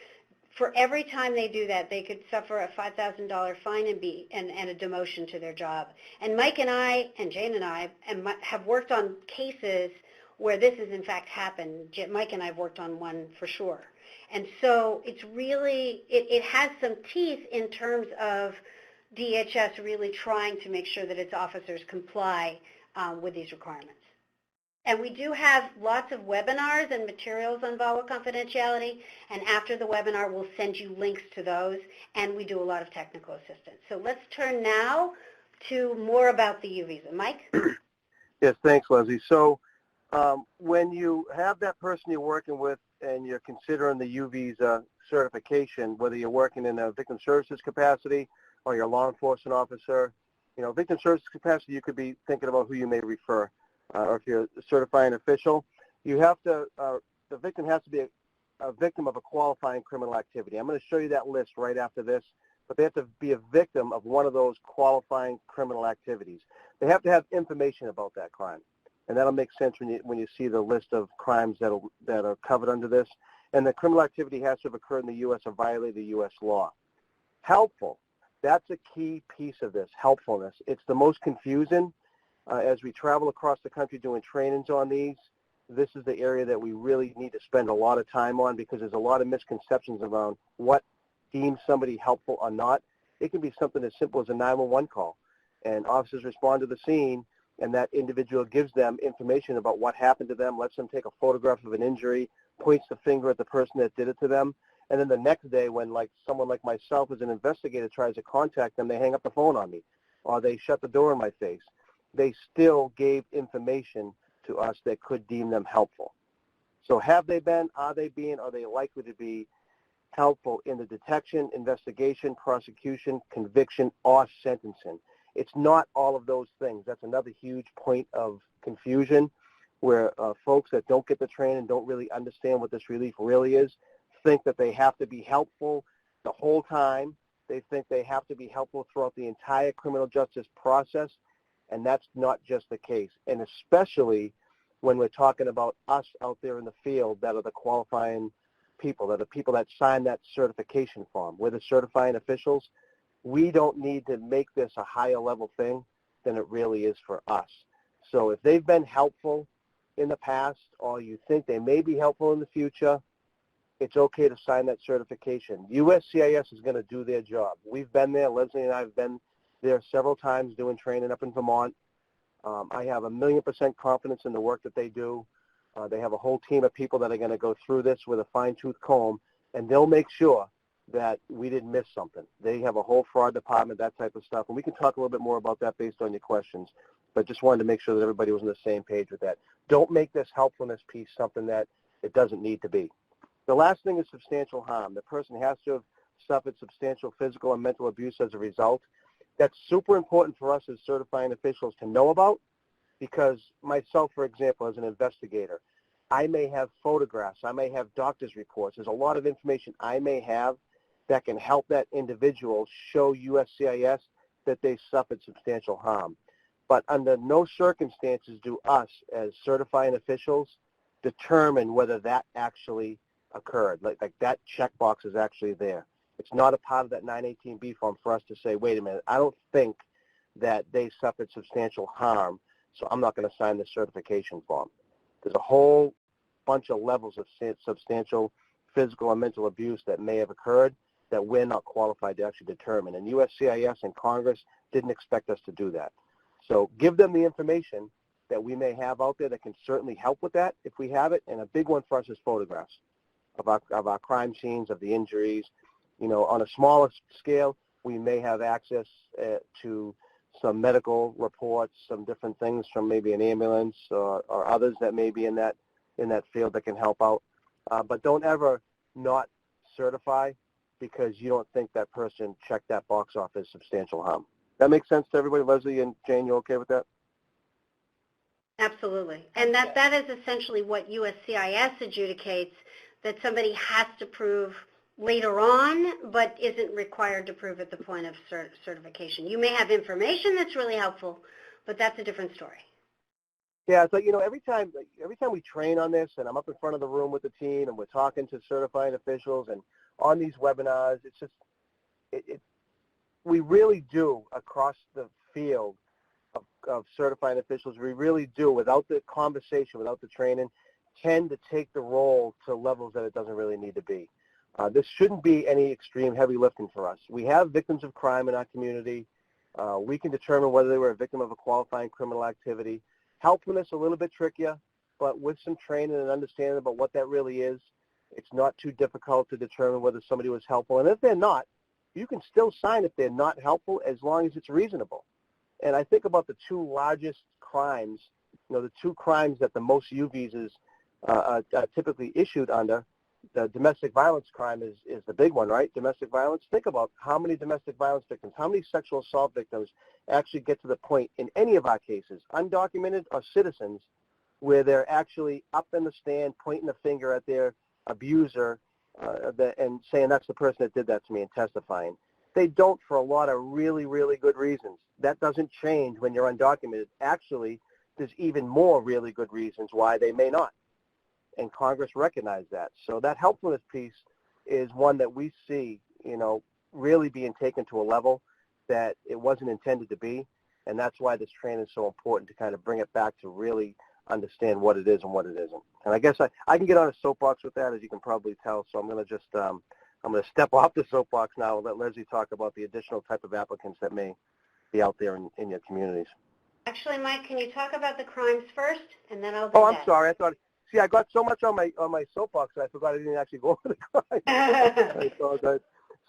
[SPEAKER 2] for every time they do that, they could suffer a $5,000 fine and a demotion to their job. And Mike and I, and Jane and I, have worked on cases where this has in fact happened. Mike and I have worked on one for sure. And so it's really, it has some teeth in terms of DHS really trying to make sure that its officers comply with these requirements. And we do have lots of webinars and materials on VAWA confidentiality, and after the webinar, we'll send you links to those, and we do a lot of technical assistance. So let's turn now to more about the U visa. Mike?
[SPEAKER 1] Yes, thanks, Leslie. So when you have that person you're working with and you're considering the U visa certification, whether you're working in a victim services capacity or you're a law enforcement officer, victim services capacity, you could be thinking about who you may refer. Or if you're a certifying official, you have to, the victim has to be a victim of a qualifying criminal activity. I'm going to show you that list right after this, but they have to be a victim of one of those qualifying criminal activities. They have to have information about that crime, and that'll make sense when you see the list of crimes that are covered under this. And the criminal activity has to have occurred in the U.S. or violated the U.S. law. Helpful, that's a key piece of this, helpfulness. It's the most confusing. As we travel across the country doing trainings on these, this is the area that we really need to spend a lot of time on because there's a lot of misconceptions around what deems somebody helpful or not. It can be something as simple as a 911 call, and officers respond to the scene, and that individual gives them information about what happened to them, lets them take a photograph of an injury, points the finger at the person that did it to them, and then the next day when someone like myself as an investigator tries to contact them, they hang up the phone on me, or they shut the door in my face. They still gave information to us that could deem them helpful. So have they been, are they being, are they likely to be helpful in the detection, investigation, prosecution, conviction, or sentencing? It's not all of those things. That's another huge point of confusion where folks that don't get the training, don't really understand what this relief really is, think that they have to be helpful the whole time. They think they have to be helpful throughout the entire criminal justice process, and that's not just the case. And especially when we're talking about us out there in the field that are the qualifying people, that are the people that sign that certification form. We're the certifying officials. We don't need to make this a higher level thing than it really is for us. So if they've been helpful in the past or you think they may be helpful in the future, it's okay to sign that certification. USCIS is going to do their job. We've been there. Leslie and I have been there several times doing training up in Vermont. I have 1,000,000% confidence in the work that they do. They have a whole team of people that are going to go through this with a fine-tooth comb, and they'll make sure that we didn't miss something. They have a whole fraud department, that type of stuff, and we can talk a little bit more about that based on your questions, but just wanted to make sure that everybody was on the same page with that. Don't make this helpfulness piece something that it doesn't need to be. The last thing is substantial harm. The person has to have suffered substantial physical and mental abuse as a result. That's super important for us as certifying officials to know about, because myself, for example, as an investigator, I may have photographs, I may have doctor's reports. There's a lot of information I may have that can help that individual show USCIS that they suffered substantial harm. But under no circumstances do us as certifying officials determine whether that actually occurred. Like that checkbox is actually there. It's not a part of that 918B form for us to say, wait a minute, I don't think that they suffered substantial harm, so I'm not going to sign the certification form. There's a whole bunch of levels of substantial physical and mental abuse that may have occurred that we're not qualified to actually determine. And USCIS and Congress didn't expect us to do that. So give them the information that we may have out there that can certainly help with that if we have it. And a big one for us is photographs of our crime scenes, of the injuries. You know, on a smaller scale, we may have access to some medical reports, some different things from maybe an ambulance or others that may be in that field that can help out. But don't ever not certify because you don't think that person checked that box off as substantial harm. That makes sense to everybody? Leslie and Jane, you okay with that?
[SPEAKER 2] Absolutely. And that is essentially what USCIS adjudicates, that somebody has to prove later on, but isn't required to prove at the point of certification. You may have information that's really helpful, but that's a different story.
[SPEAKER 1] Yeah, it's like, you know, every time we train on this, and I'm up in front of the room with the team, and we're talking to certifying officials, and on these webinars, it's just, we really do across the field of certifying officials, we really do, without the conversation, without the training, tend to take the role to levels that it doesn't really need to be. This shouldn't be any extreme heavy lifting for us. We have victims of crime in our community. We can determine whether they were a victim of a qualifying criminal activity. Helpfulness a little bit trickier, but with some training and understanding about what that really is, it's not too difficult to determine whether somebody was helpful. And if they're not, you can still sign if they're not helpful as long as it's reasonable. And I think about the two largest crimes, you know, the two crimes that the most U visas are typically issued under. The domestic violence crime is the big one, right? Domestic violence. Think about how many domestic violence victims, how many sexual assault victims actually get to the point in any of our cases, undocumented or citizens, where they're actually up in the stand pointing the finger at their abuser and saying that's the person that did that to me and testifying. They don't for a lot of really, really good reasons. That doesn't change when you're undocumented. Actually, there's even more really good reasons why they may not. And Congress recognized that. So that helpfulness piece is one that we see, you know, really being taken to a level that it wasn't intended to be. And that's why this training is so important, to kind of bring it back to really understand what it is and what it isn't. And I guess I can get on a soapbox with that, as you can probably tell. So I'm going to just, I'm going to step off the soapbox now and let Leslie talk about the additional type of applicants that may be out there in your communities.
[SPEAKER 2] Actually, Mike, can you talk about the crimes first, and then I'll do that?
[SPEAKER 1] Oh, I'm sorry. I thought. See, I got so much on my soapbox that I forgot I didn't actually go over the crimes. I apologize.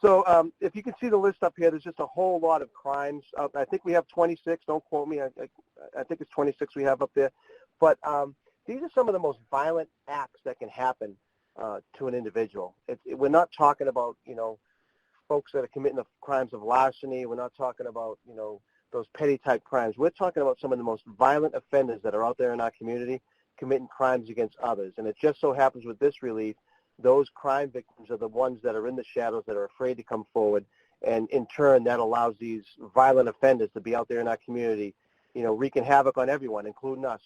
[SPEAKER 1] So if you can see the list up here, there's just a whole lot of crimes. I think we have 26. Don't quote me. I think it's 26 we have up there. But these are some of the most violent acts that can happen to an individual. We're not talking about, you know, folks that are committing the crimes of larceny. We're not talking about, you know, those petty type crimes. We're talking about some of the most violent offenders that are out there in our community committing crimes against others. And it just so happens with this relief, those crime victims are the ones that are in the shadows that are afraid to come forward. And in turn, that allows these violent offenders to be out there in our community, wreaking havoc on everyone, including us.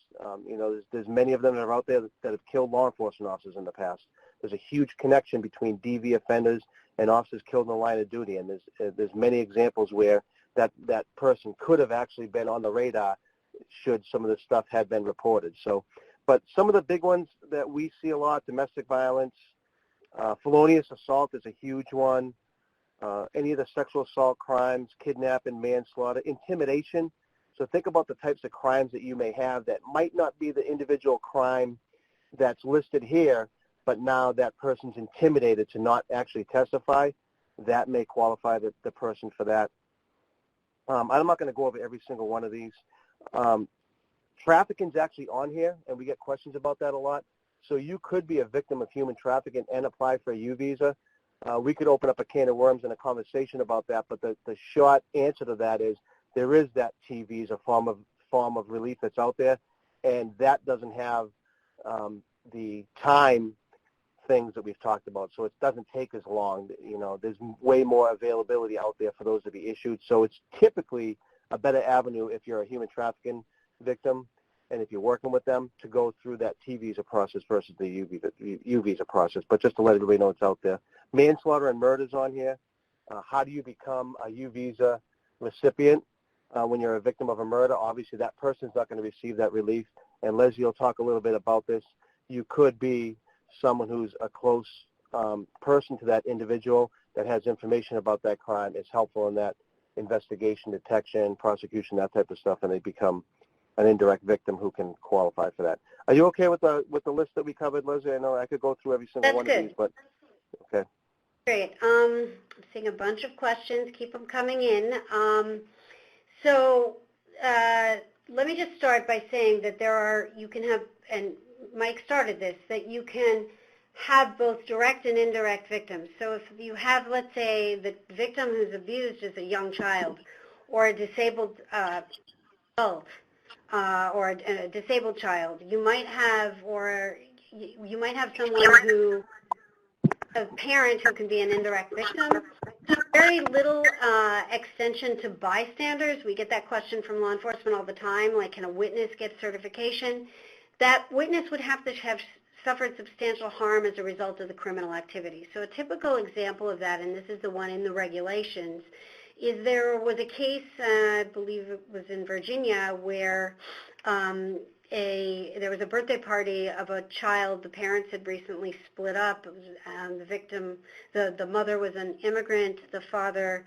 [SPEAKER 1] There's many of them that are out there that have killed law enforcement officers in the past. There's a huge connection between DV offenders and officers killed in the line of duty. And there's many examples where that person could have actually been on the radar should some of this stuff had been reported. But some of the big ones that we see a lot, domestic violence, felonious assault is a huge one, any of the sexual assault crimes, kidnapping, manslaughter, intimidation. So think about the types of crimes that you may have that might not be the individual crime that's listed here, but now that person's intimidated to not actually testify. That may qualify the person for that. I'm not going to go over every single one of these. Trafficking's actually on here, and we get questions about that a lot. So you could be a victim of human trafficking and apply for a U visa. We could open up a can of worms in a conversation about that, but the short answer to that is there is that T visa form of relief that's out there, and that doesn't have the time things that we've talked about, so it doesn't take as long. There's way more availability out there for those to be issued, so it's typically a better avenue if you're a human trafficking victim and if you're working with them to go through that T visa process versus the U visa process. But just to let everybody know it's out there. Manslaughter and murder's on here. How do you become a U visa recipient when you're a victim of a murder? Obviously that person's not going to receive that relief, and Leslie will talk a little bit about this. You could be someone who's a close person to that individual that has information about that crime, is helpful in that investigation, detection, prosecution, that type of stuff, and they become an indirect victim who can qualify for that. Are you okay with the list that we covered, Leslie? I know I could go through every single one of these, but okay.
[SPEAKER 2] Great. I'm seeing a bunch of questions. Keep them coming in. So let me just start by saying that you can have, and Mike started this, that you can have both direct and indirect victims. So if you have, let's say, the victim who's abused is a young child or a disabled adult or a disabled child, you might have someone who, a parent who can be an indirect victim. Very little extension to bystanders. We get that question from law enforcement all the time, like, can a witness get certification? That witness would have to have suffered substantial harm as a result of the criminal activity. So a typical example of that, and this is the one in the regulations, is there was a case, I believe it was in Virginia, where there was a birthday party of a child. The parents had recently split up. The mother was an immigrant. The father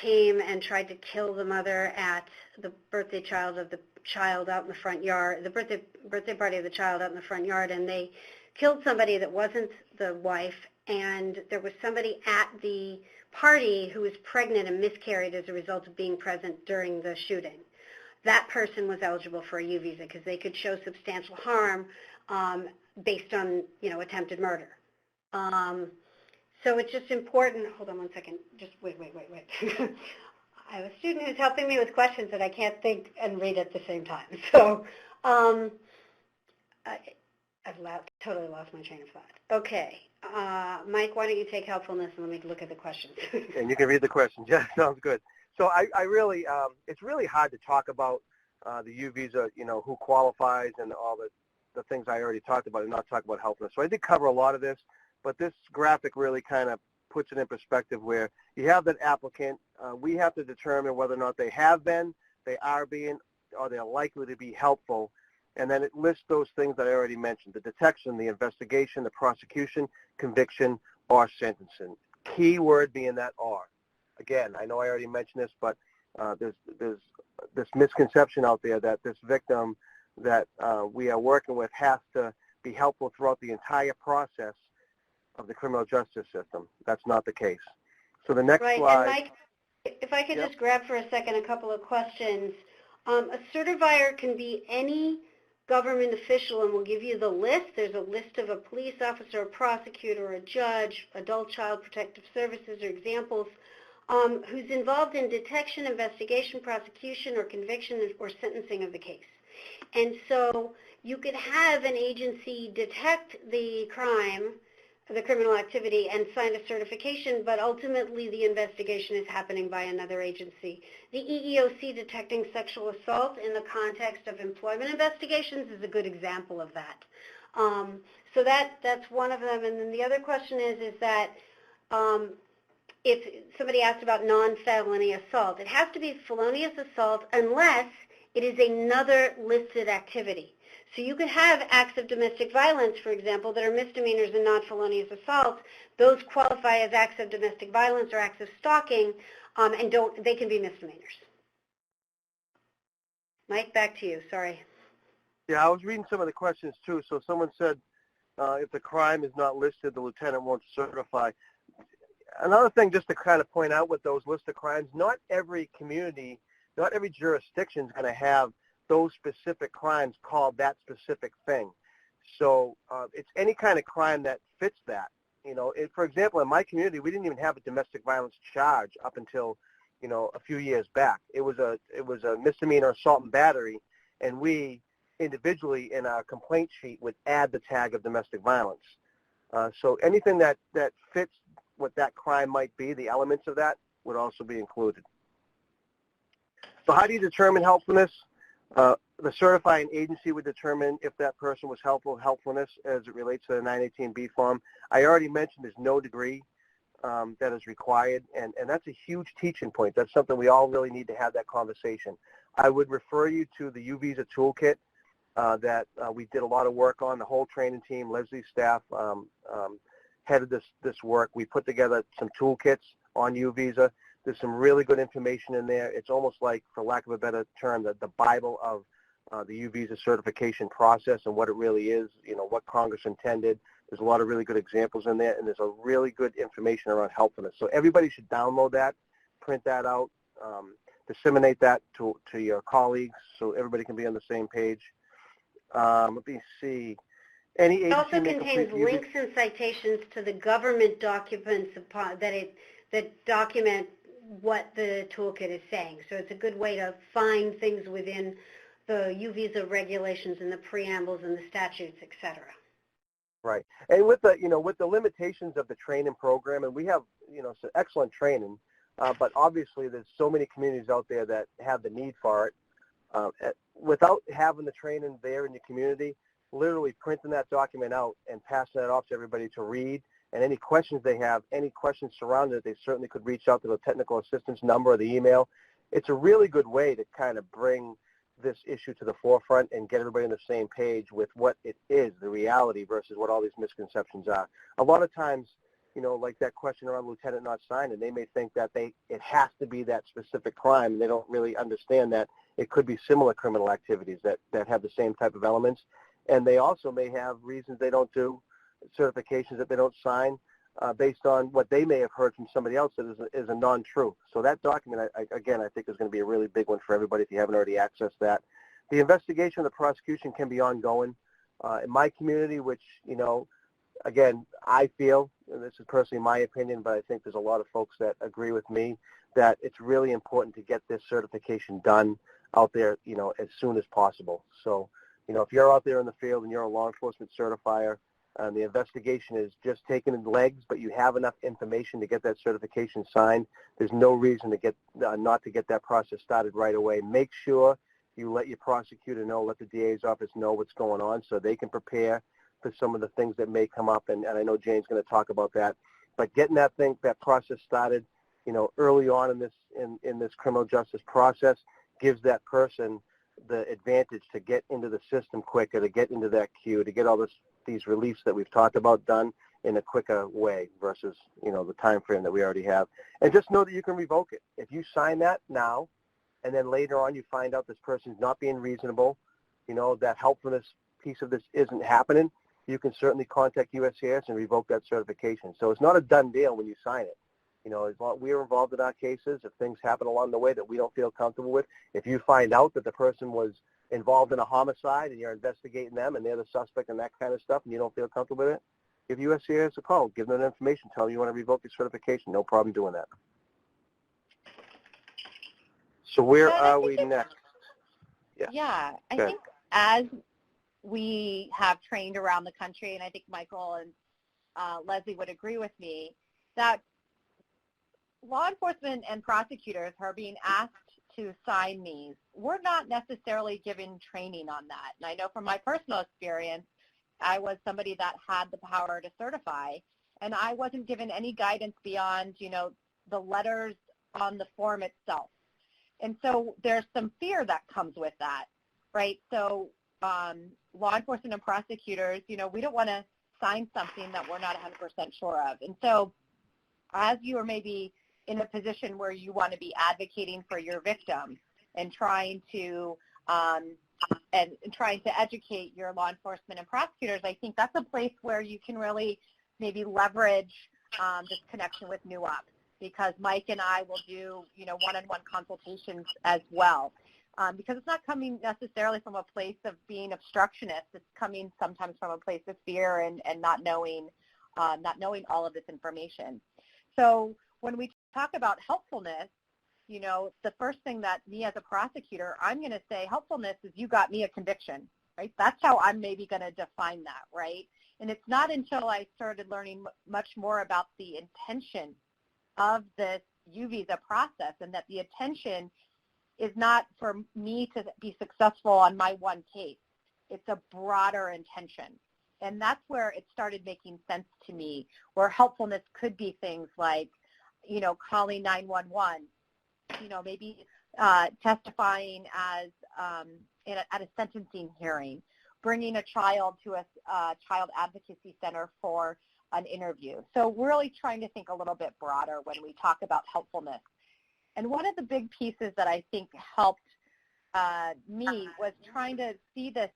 [SPEAKER 2] came and tried to kill the mother at the birthday child of the child out in the front yard, the birthday party of the child out in the front yard, and they killed somebody that wasn't the wife, and there was somebody at the party who was pregnant and miscarried as a result of being present during the shooting. That person was eligible for a U visa because they could show substantial harm based on, attempted murder. So it's just important. Hold on one second. Just wait. I have a student who's helping me with questions that I can't think and read at the same time. So I've totally lost my train of thought. Okay. Mike, why don't you take helpfulness and let me look at the questions.
[SPEAKER 1] And you can read the questions. Yeah, sounds good. So I really, it's really hard to talk about the U visa, who qualifies and all the things I already talked about and not talk about helpfulness. So I did cover a lot of this, but this graphic really kind of puts it in perspective where you have that applicant. We have to determine whether or not they have been, they are being, or they're likely to be helpful. And then it lists those things that I already mentioned, the detection, the investigation, the prosecution, conviction, or sentencing. Key word being that "or." Again, I know I already mentioned this, but there's this misconception out there that this victim that we are working with has to be helpful throughout the entire process of the criminal justice system. That's not the case. So the next slide.
[SPEAKER 2] And Mike, if I could just grab for a second a couple of questions. A certifier can be any government official, and we'll give you the list. There's a list of a police officer, a prosecutor, a judge, adult child protective services, or examples. who's involved in detection, investigation, prosecution, or conviction or sentencing of the case. And so you could have an agency detect the crime, the criminal activity, and sign a certification, but ultimately the investigation is happening by another agency. The EEOC detecting sexual assault in the context of employment investigations is a good example of that. So that's one of them. And then the other question is that if somebody asked about non-felony assault, it has to be felonious assault unless it is another listed activity. So you could have acts of domestic violence, for example, that are misdemeanors and not felonious assaults. Those qualify as acts of domestic violence or acts of stalking, and they can be misdemeanors. Mike, back to you. Sorry.
[SPEAKER 1] Yeah, I was reading some of the questions too. So someone said if the crime is not listed, the lieutenant won't certify. Another thing just to kind of point out with those listed crimes, not every community, not every jurisdiction is going to have those specific crimes called that specific thing. So it's any kind of crime that fits that. You know, for example, in my community, we didn't even have a domestic violence charge up until, you know, a few years back. It was a misdemeanor assault and battery, and we individually in our complaint sheet would add the tag of domestic violence. So anything that fits what that crime might be, the elements of that would also be included. So how do you determine helpfulness? The certifying agency would determine if that person was helpfulness as it relates to the 918B form. I already mentioned there's no degree that is required, and that's a huge teaching point. That's something we all really need to have that conversation. I would refer you to the U-Visa toolkit that we did a lot of work on. The whole training team, Leslie's staff, headed this work. We put together some toolkits on U-Visa. There's some really good information in there. It's almost like, for lack of a better term, the Bible of the U-Visa certification process and what it really is, you know, what Congress intended. There's a lot of really good examples in there, and there's a really good information around helpfulness. So everybody should download that, print that out, disseminate that to your colleagues so everybody can be on the same page. Let me see. Any
[SPEAKER 2] It also contains links and citations to the government documents that document what the toolkit is saying. So it's a good way to find things within the U-Visa regulations and the preambles and the statutes, et cetera.
[SPEAKER 1] Right. And with the limitations of the training program, and we have, you know, some excellent training, but obviously there's so many communities out there that have the need for it. Without having the training there in your community, literally printing that document out and passing it off to everybody to read, and any questions they have, any questions surrounding it, they certainly could reach out to the technical assistance number or the email. It's a really good way to kind of bring this issue to the forefront and get everybody on the same page with what it is, the reality, versus what all these misconceptions are. A lot of times, you know, like that question around lieutenant not signing, they may think that it has to be that specific crime, and they don't really understand that it could be similar criminal activities that have the same type of elements. And they also may have reasons they don't do certifications that they don't sign based on what they may have heard from somebody else that is a non-truth. So that document, I think, is going to be a really big one for everybody if you haven't already accessed that. The investigation of the prosecution can be ongoing. In my community, which, you know, again, I feel, and this is personally my opinion, but I think there's a lot of folks that agree with me, that it's really important to get this certification done out there, you know, as soon as possible. So, you know, if you're out there in the field and you're a law enforcement certifier, and the investigation is just taking legs, but you have enough information to get that certification signed, there's no reason to get not to get that process started right away. Make sure you let your prosecutor know, let the DA's office know what's going on so they can prepare for some of the things that may come up, and I know Jane's going to talk about that. But getting that process started, you know, early on in this criminal justice process gives that person the advantage to get into the system quicker, to get into that queue, to get all these reliefs that we've talked about done in a quicker way versus, you know, the time frame that we already have. And just know that you can revoke it. If you sign that now, and then later on you find out this person's not being reasonable, you know, that helpfulness piece of this isn't happening, you can certainly contact USCIS and revoke that certification. So it's not a done deal when you sign it. You know, as long as we're involved in our cases, if things happen along the way that we don't feel comfortable with, if you find out that the person was involved in a homicide and you're investigating them and they're the suspect and that kind of stuff and you don't feel comfortable with it, give USCIS a call. Give them the information. Tell them you want to revoke your certification. No problem doing that. So where
[SPEAKER 3] Yeah, and I
[SPEAKER 1] are
[SPEAKER 3] think
[SPEAKER 1] we next?
[SPEAKER 3] Yeah, I
[SPEAKER 1] Okay.
[SPEAKER 3] think as we have trained around the country, and I think Michael and Leslie would agree with me, that law enforcement and prosecutors are being asked to sign these. We're not necessarily given training on that. And I know from my personal experience, I was somebody that had the power to certify, and I wasn't given any guidance beyond, the letters on the form itself. And so there's some fear that comes with that, right? So law enforcement and prosecutors, we don't want to sign something that we're not 100% sure of. And so as you are maybe in a position where you want to be advocating for your victim and trying to educate your law enforcement and prosecutors, I think that's a place where you can really maybe leverage this connection with NUOP, because Mike and I will do, one-on-one consultations as well. Because it's not coming necessarily from a place of being obstructionist. It's coming sometimes from a place of fear and not knowing all of this information. So when we talk about helpfulness, the first thing that me as a prosecutor, I'm going to say helpfulness is you got me a conviction, right? That's how I'm maybe going to define that, right? And it's not until I started learning much more about the intention of this U visa process, and that the intention is not for me to be successful on my one case. It's a broader intention. And that's where it started making sense to me, where helpfulness could be things like, calling 911, maybe testifying as at a sentencing hearing, bringing a child to a child advocacy center for an interview. So we're really trying to think a little bit broader when we talk about helpfulness. And one of the big pieces that I think helped me was trying to see this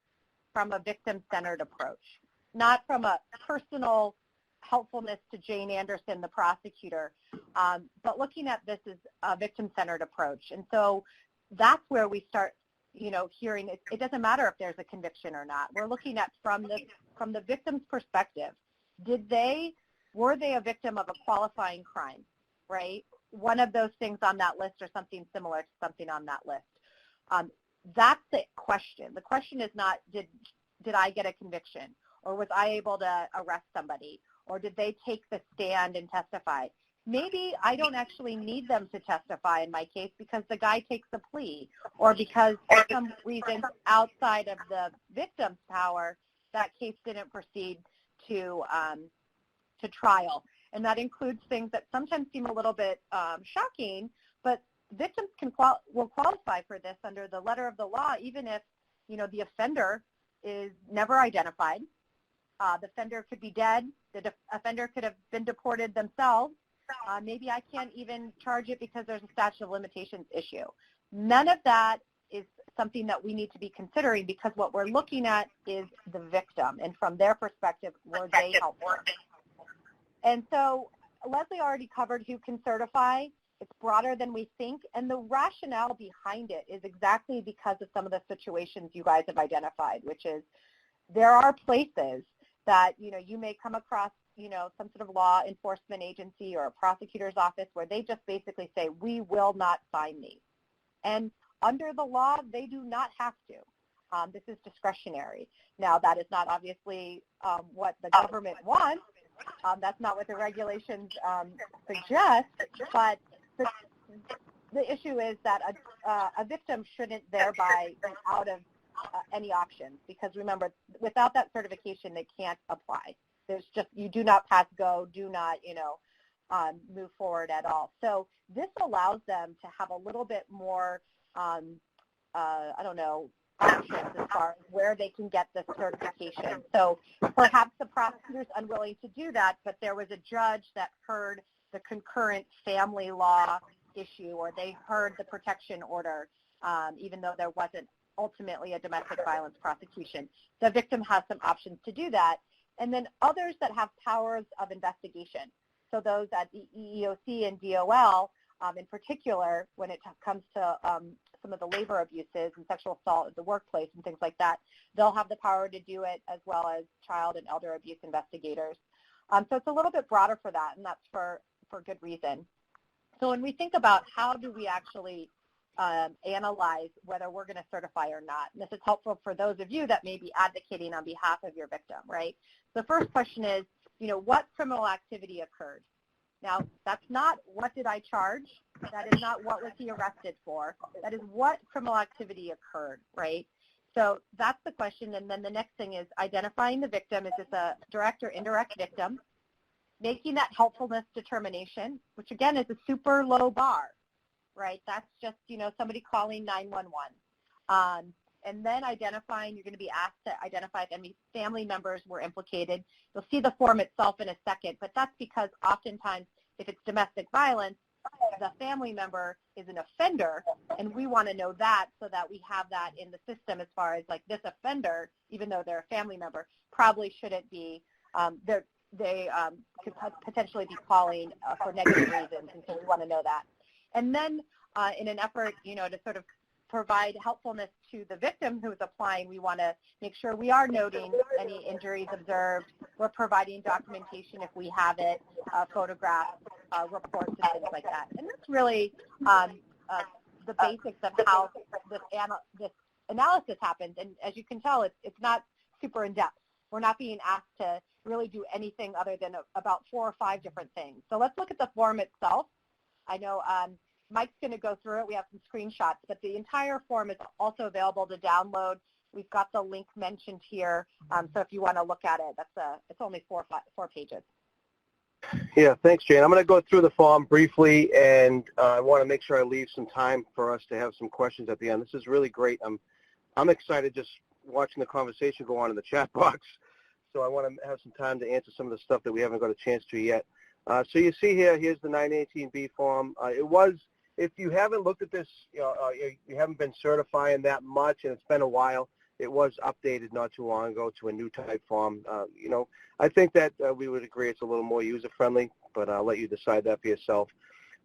[SPEAKER 3] from a victim-centered approach, not from a personal helpfulness to Jane Anderson, the prosecutor, but looking at this as a victim-centered approach. And so that's where we start, hearing it doesn't matter if there's a conviction or not. We're looking at from the victim's perspective. Were they a victim of a qualifying crime, right? One of those things on that list or something similar to something on that list. That's the question. The question is not, did I get a conviction? Or was I able to arrest somebody? Or did they take the stand and testify? Maybe I don't actually need them to testify in my case because the guy takes a plea, or because for some reason outside of the victim's power, that case didn't proceed to trial. And that includes things that sometimes seem a little bit shocking, but victims will qualify for this under the letter of the law, even if, the offender is never identified. The offender could be dead. The offender could have been deported themselves. Maybe I can't even charge it because there's a statute of limitations issue. None of that is something that we need to be considering, because what we're looking at is the victim, and from their perspective, were they helpful? And so Leslie already covered who can certify. It's broader than we think, and the rationale behind it is exactly because of some of the situations you guys have identified, which is there are places that, you may come across, some sort of law enforcement agency or a prosecutor's office where they just basically say, we will not sign these. And under the law, they do not have to. This is discretionary. Now, that is not obviously what the government wants. That's not what the regulations suggest, but the issue is that a victim shouldn't thereby be out of any options, because remember, without that certification, they can't apply. There's just, you do not pass go, do not, move forward at all. So this allows them to have a little bit more, options as far as where they can get this certification. So perhaps the prosecutor's unwilling to do that, but there was a judge that heard the concurrent family law issue, or they heard the protection order, even though there wasn't ultimately a domestic violence prosecution. The victim has some options to do that. And then others that have powers of investigation. So those at the EEOC and DOL, in particular, when it comes to some of the labor abuses and sexual assault at the workplace and things like that, they'll have the power to do it, as well as child and elder abuse investigators. So it's a little bit broader for that, and that's for good reason. So when we think about how do we actually analyze whether we're going to certify or not. And this is helpful for those of you that may be advocating on behalf of your victim, right? The first question is, what criminal activity occurred? Now, that's not what did I charge. That is not what was he arrested for. That is what criminal activity occurred, right? So that's the question. And then the next thing is identifying the victim. Is this a direct or indirect victim? Making that helpfulness determination, which again is a super low bar, right? That's just, somebody calling 911. And then identifying, you're going to be asked to identify if any family members were implicated. You'll see the form itself in a second, but that's because oftentimes if it's domestic violence, the family member is an offender, and we want to know that so that we have that in the system as far as like this offender, even though they're a family member, probably shouldn't be, they could potentially be calling for negative reasons, and so we want to know that. And then in an effort, to sort of provide helpfulness to the victim who is applying, we want to make sure we are noting any injuries observed. We're providing documentation if we have it, photographs, reports, and things like that. And that's really the basics of how this analysis happens. And as you can tell, it's not super in-depth. We're not being asked to really do anything other than about 4 or 5 different things. So let's look at the form itself. I know Mike's going to go through it. We have some screenshots, but the entire form is also available to download. We've got the link mentioned here, so if you want to look at it, it's only 4 pages.
[SPEAKER 1] Yeah, thanks, Jane. I'm going to go through the form briefly, and I want to make sure I leave some time for us to have some questions at the end. This is really great. I'm excited just watching the conversation go on in the chat box, so I want to have some time to answer some of the stuff that we haven't got a chance to yet. So you see here's the 918B form. If you haven't looked at this, you haven't been certifying that much, and it's been a while, it was updated not too long ago to a new type form. I think that we would agree it's a little more user-friendly, but I'll let you decide that for yourself.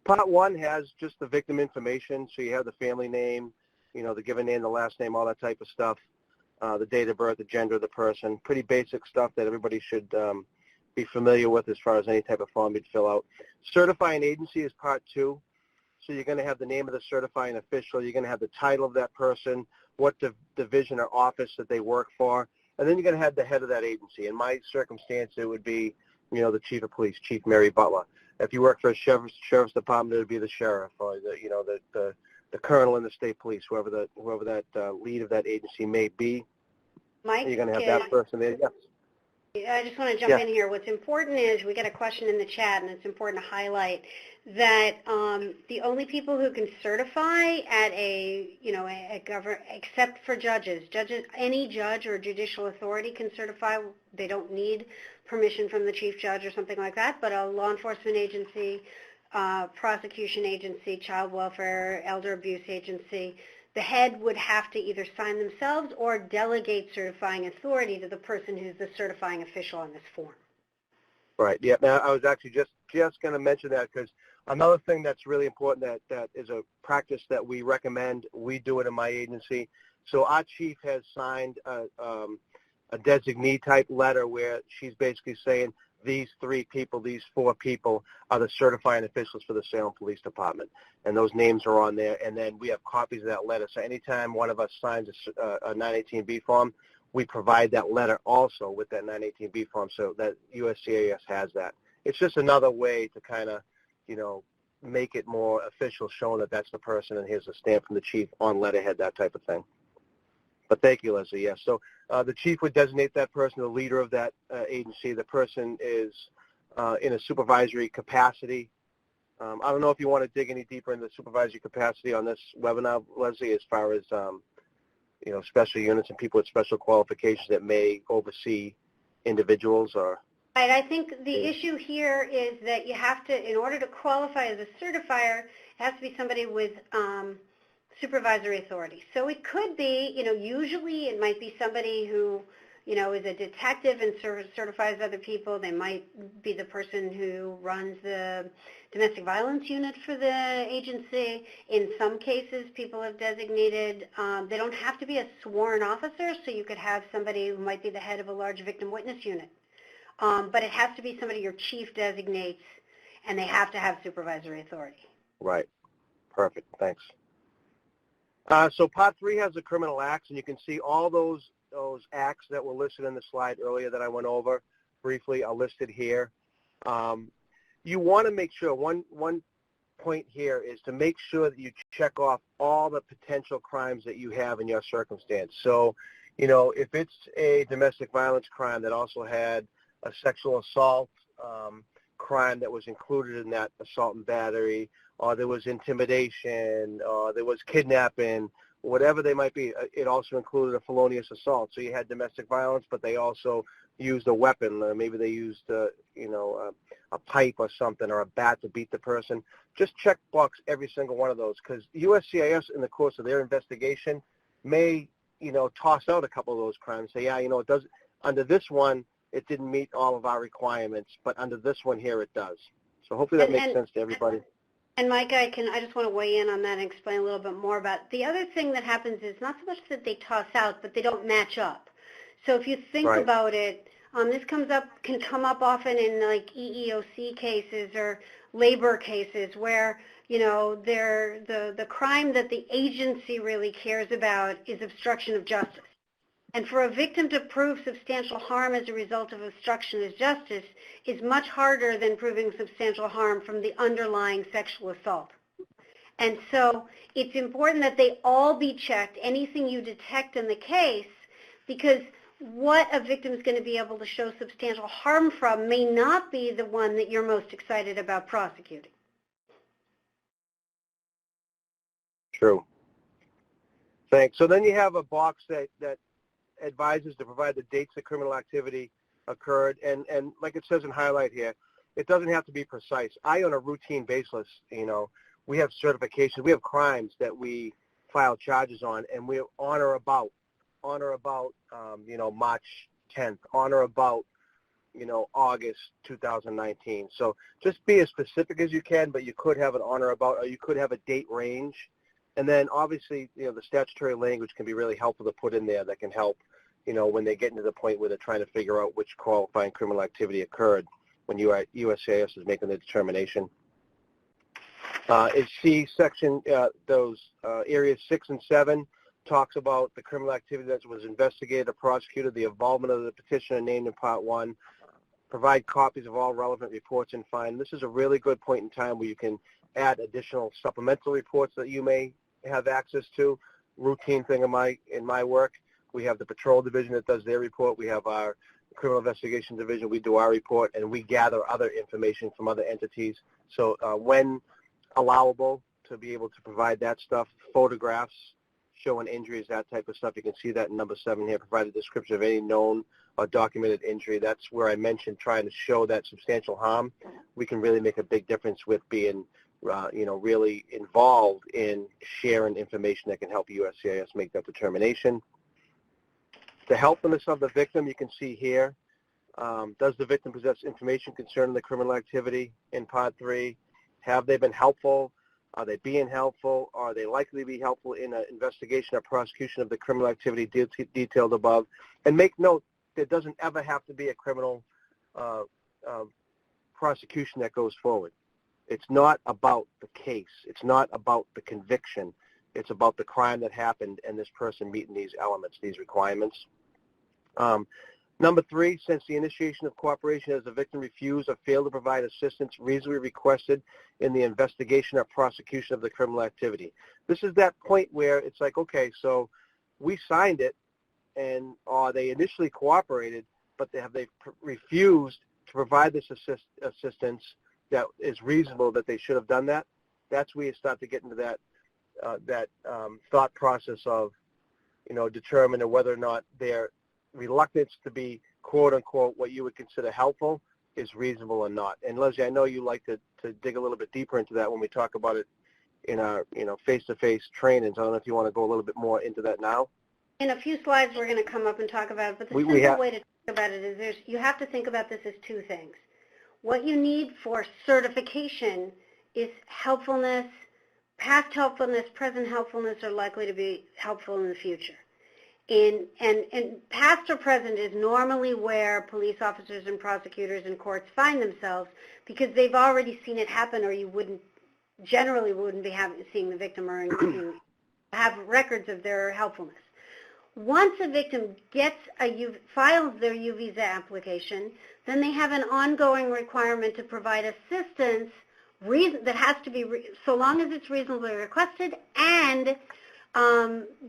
[SPEAKER 1] Part 1 has just the victim information, so you have the family name, the given name, the last name, all that type of stuff, the date of birth, the gender of the person, pretty basic stuff that everybody should be familiar with as far as any type of form you'd fill out. Certifying agency is Part 2. So you're going to have the name of the certifying official. You're going to have the title of that person, what division or office that they work for, and then you're going to have the head of that agency. In my circumstance, it would be, the chief of police, Chief Mary Butler. If you work for a sheriff's department, it would be the sheriff or the colonel in the state police, whoever that lead of that agency may be.
[SPEAKER 2] Mike,
[SPEAKER 1] you're going to have that person there. Yes.
[SPEAKER 2] I just want to jump in here. What's important is we get a question in the chat, and it's important to highlight that the only people who can certify at except for judges, any judge or judicial authority can certify. They don't need permission from the chief judge or something like that, but a law enforcement agency, prosecution agency, child welfare, elder abuse agency, the head would have to either sign themselves or delegate certifying authority to the person who's the certifying official on this form.
[SPEAKER 1] Right. Yeah. Now, I was actually just going to mention that because another thing that's really important that is a practice that we recommend. We do it in my agency. So our chief has signed a designee type letter where she's basically saying these 3 people, these 4 people are the certifying officials for the Salem Police Department. And those names are on there. And then we have copies of that letter. So anytime one of us signs a 918B form, we provide that letter also with that 918B form so that USCIS has that. It's just another way to kind of, make it more official, showing that that's the person and here's a stamp from the chief on letterhead, that type of thing. But thank you, Leslie. Yes. So the chief would designate that person the leader of that agency. The person is in a supervisory capacity. I don't know if you want to dig any deeper into the supervisory capacity on this webinar, Leslie, as far as, special units and people with special qualifications that may oversee individuals or...
[SPEAKER 2] Right. I think the issue here is that you have to, in order to qualify as a certifier, it has to be somebody with supervisory authority. So it could be, usually it might be somebody who, is a detective and certifies other people. They might be the person who runs the domestic violence unit for the agency. In some cases, people have designated, they don't have to be a sworn officer, so you could have somebody who might be the head of a large victim witness unit. But it has to be somebody your chief designates, and they have to have supervisory authority.
[SPEAKER 1] Right. Perfect. Thanks. So Part 3 has the criminal acts, and you can see all those acts that were listed in the slide earlier that I went over briefly are listed here. You want to make sure, one point here is to make sure that you check off all the potential crimes that you have in your circumstance. So, if it's a domestic violence crime that also had a sexual assault crime that was included in that assault and battery, or there was intimidation, or there was kidnapping, whatever they might be, it also included a felonious assault. So you had domestic violence, but they also used a weapon. Maybe they used, a pipe or something, or a bat to beat the person. Just check box every single one of those, because USCIS, in the course of their investigation, may, toss out a couple of those crimes. Say, yeah, it does. Under this one, it didn't meet all of our requirements, but under this one here, it does. So hopefully that makes sense to everybody.
[SPEAKER 2] And Mike, I just want to weigh in on that and explain a little bit more about the other thing that happens is not so much that they toss out, but they don't match up. So if you think about it, this can come up often in like EEOC cases or labor cases where, the crime that the agency really cares about is obstruction of justice. And for a victim to prove substantial harm as a result of obstruction of justice is much harder than proving substantial harm from the underlying sexual assault. And so it's important that they all be checked, anything you detect in the case, because what a victim is going to be able to show substantial harm from may not be the one that you're most excited about prosecuting.
[SPEAKER 1] True. Thanks. So then you have a box that advises to provide the dates that criminal activity occurred, and like it says in highlight here, it doesn't have to be precise. On a routine basis, we have certifications, we have crimes that we file charges on, and we on or about March 10th, on or about August 2019. So just be as specific as you can, but you could have an on or about, or you could have a date range. And then obviously, the statutory language can be really helpful to put in there that can help, when they get into the point where they're trying to figure out which qualifying criminal activity occurred when USCIS is making the determination. C section, areas 6 and 7 talks about the criminal activity that was investigated or prosecuted, the involvement of the petitioner named in Part 1, provide copies of all relevant reports and find. This is a really good point in time where you can add additional supplemental reports that you may have access to. Routine thing in my work. We have the patrol division that does their report. We have our criminal investigation division. We do our report, and we gather other information from other entities. So when allowable to be able to provide that stuff, photographs showing injuries, that type of stuff. You can see that in number 7 here, provide a description of any known or documented injury. That's where I mentioned trying to show that substantial harm. We can really make a big difference with being really involved in sharing information that can help USCIS make that determination. The helpfulness of the victim, you can see here. Does the victim possess information concerning the criminal activity in Part 3? Have they been helpful? Are they being helpful? Are they likely to be helpful in an investigation or prosecution of the criminal activity detailed above? And make note, there doesn't ever have to be a criminal prosecution that goes forward. It's not about the case. It's not about the conviction. It's about the crime that happened and this person meeting these elements, these requirements. Number 3, since the initiation of cooperation has the victim refused or failed to provide assistance reasonably requested in the investigation or prosecution of the criminal activity. This is that point where it's like, okay, so we signed it, and they initially cooperated, but they refused to provide this assistance that is reasonable that they should have done that. That's where you start to get into that thought process of, determining whether or not their reluctance to be, quote unquote, what you would consider helpful is reasonable or not. And Leslie, I know you like to dig a little bit deeper into that when we talk about it in our, face-to-face trainings. I don't know if you want to go a little bit more into that now.
[SPEAKER 2] In a few slides, we're going to come up and talk about it, but the simple way to think about it is you have to think about this as 2 things. What you need for certification is helpfulness. Past helpfulness, present helpfulness are likely to be helpful in the future. And past or present is normally where police officers and prosecutors and courts find themselves because they've already seen it happen, or you generally wouldn't be seeing the victim or have records of their helpfulness. Once a victim files their U visa application, then they have an ongoing requirement to provide assistance that has to be so long as it's reasonably requested, and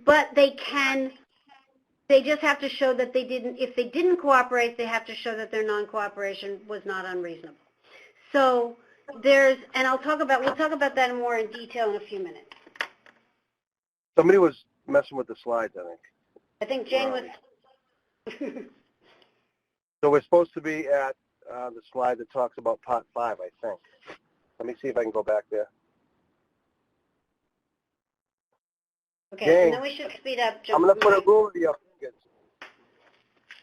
[SPEAKER 2] but they just have to show that if they didn't cooperate, they have to show that their non-cooperation was not unreasonable. So we'll talk about that more in detail in a few minutes.
[SPEAKER 1] Somebody was messing with the slides, I think.
[SPEAKER 2] I think Jane was.
[SPEAKER 1] So we're supposed to be at the slide that talks about Part 5, I think. Let me see if I can go back there.
[SPEAKER 2] Okay,
[SPEAKER 1] Jane,
[SPEAKER 2] and then we should speed up.
[SPEAKER 1] I'm going to put a rule in your fingers.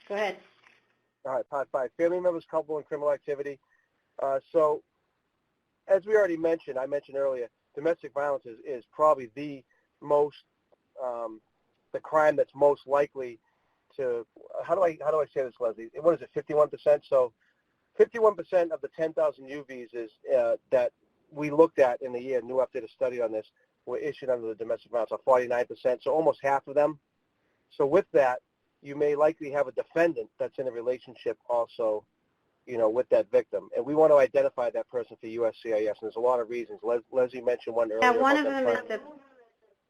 [SPEAKER 2] Go ahead.
[SPEAKER 1] All right, Part 5, family members culpable in criminal activity. So as we already mentioned, I mentioned earlier, domestic violence is probably the most, the crime that's most likely to, how do I say this, Leslie? What is it, 51%? So 51% of the 10,000 U visas that we looked at in the year, new updated study on this, were issued under the domestic violence, or 49%, so almost half of them. So with that, you may likely have a defendant that's in a relationship also, with that victim. And we want to identify that person for USCIS, and there's a lot of reasons. Leslie mentioned one earlier.
[SPEAKER 2] Yeah, one of them is the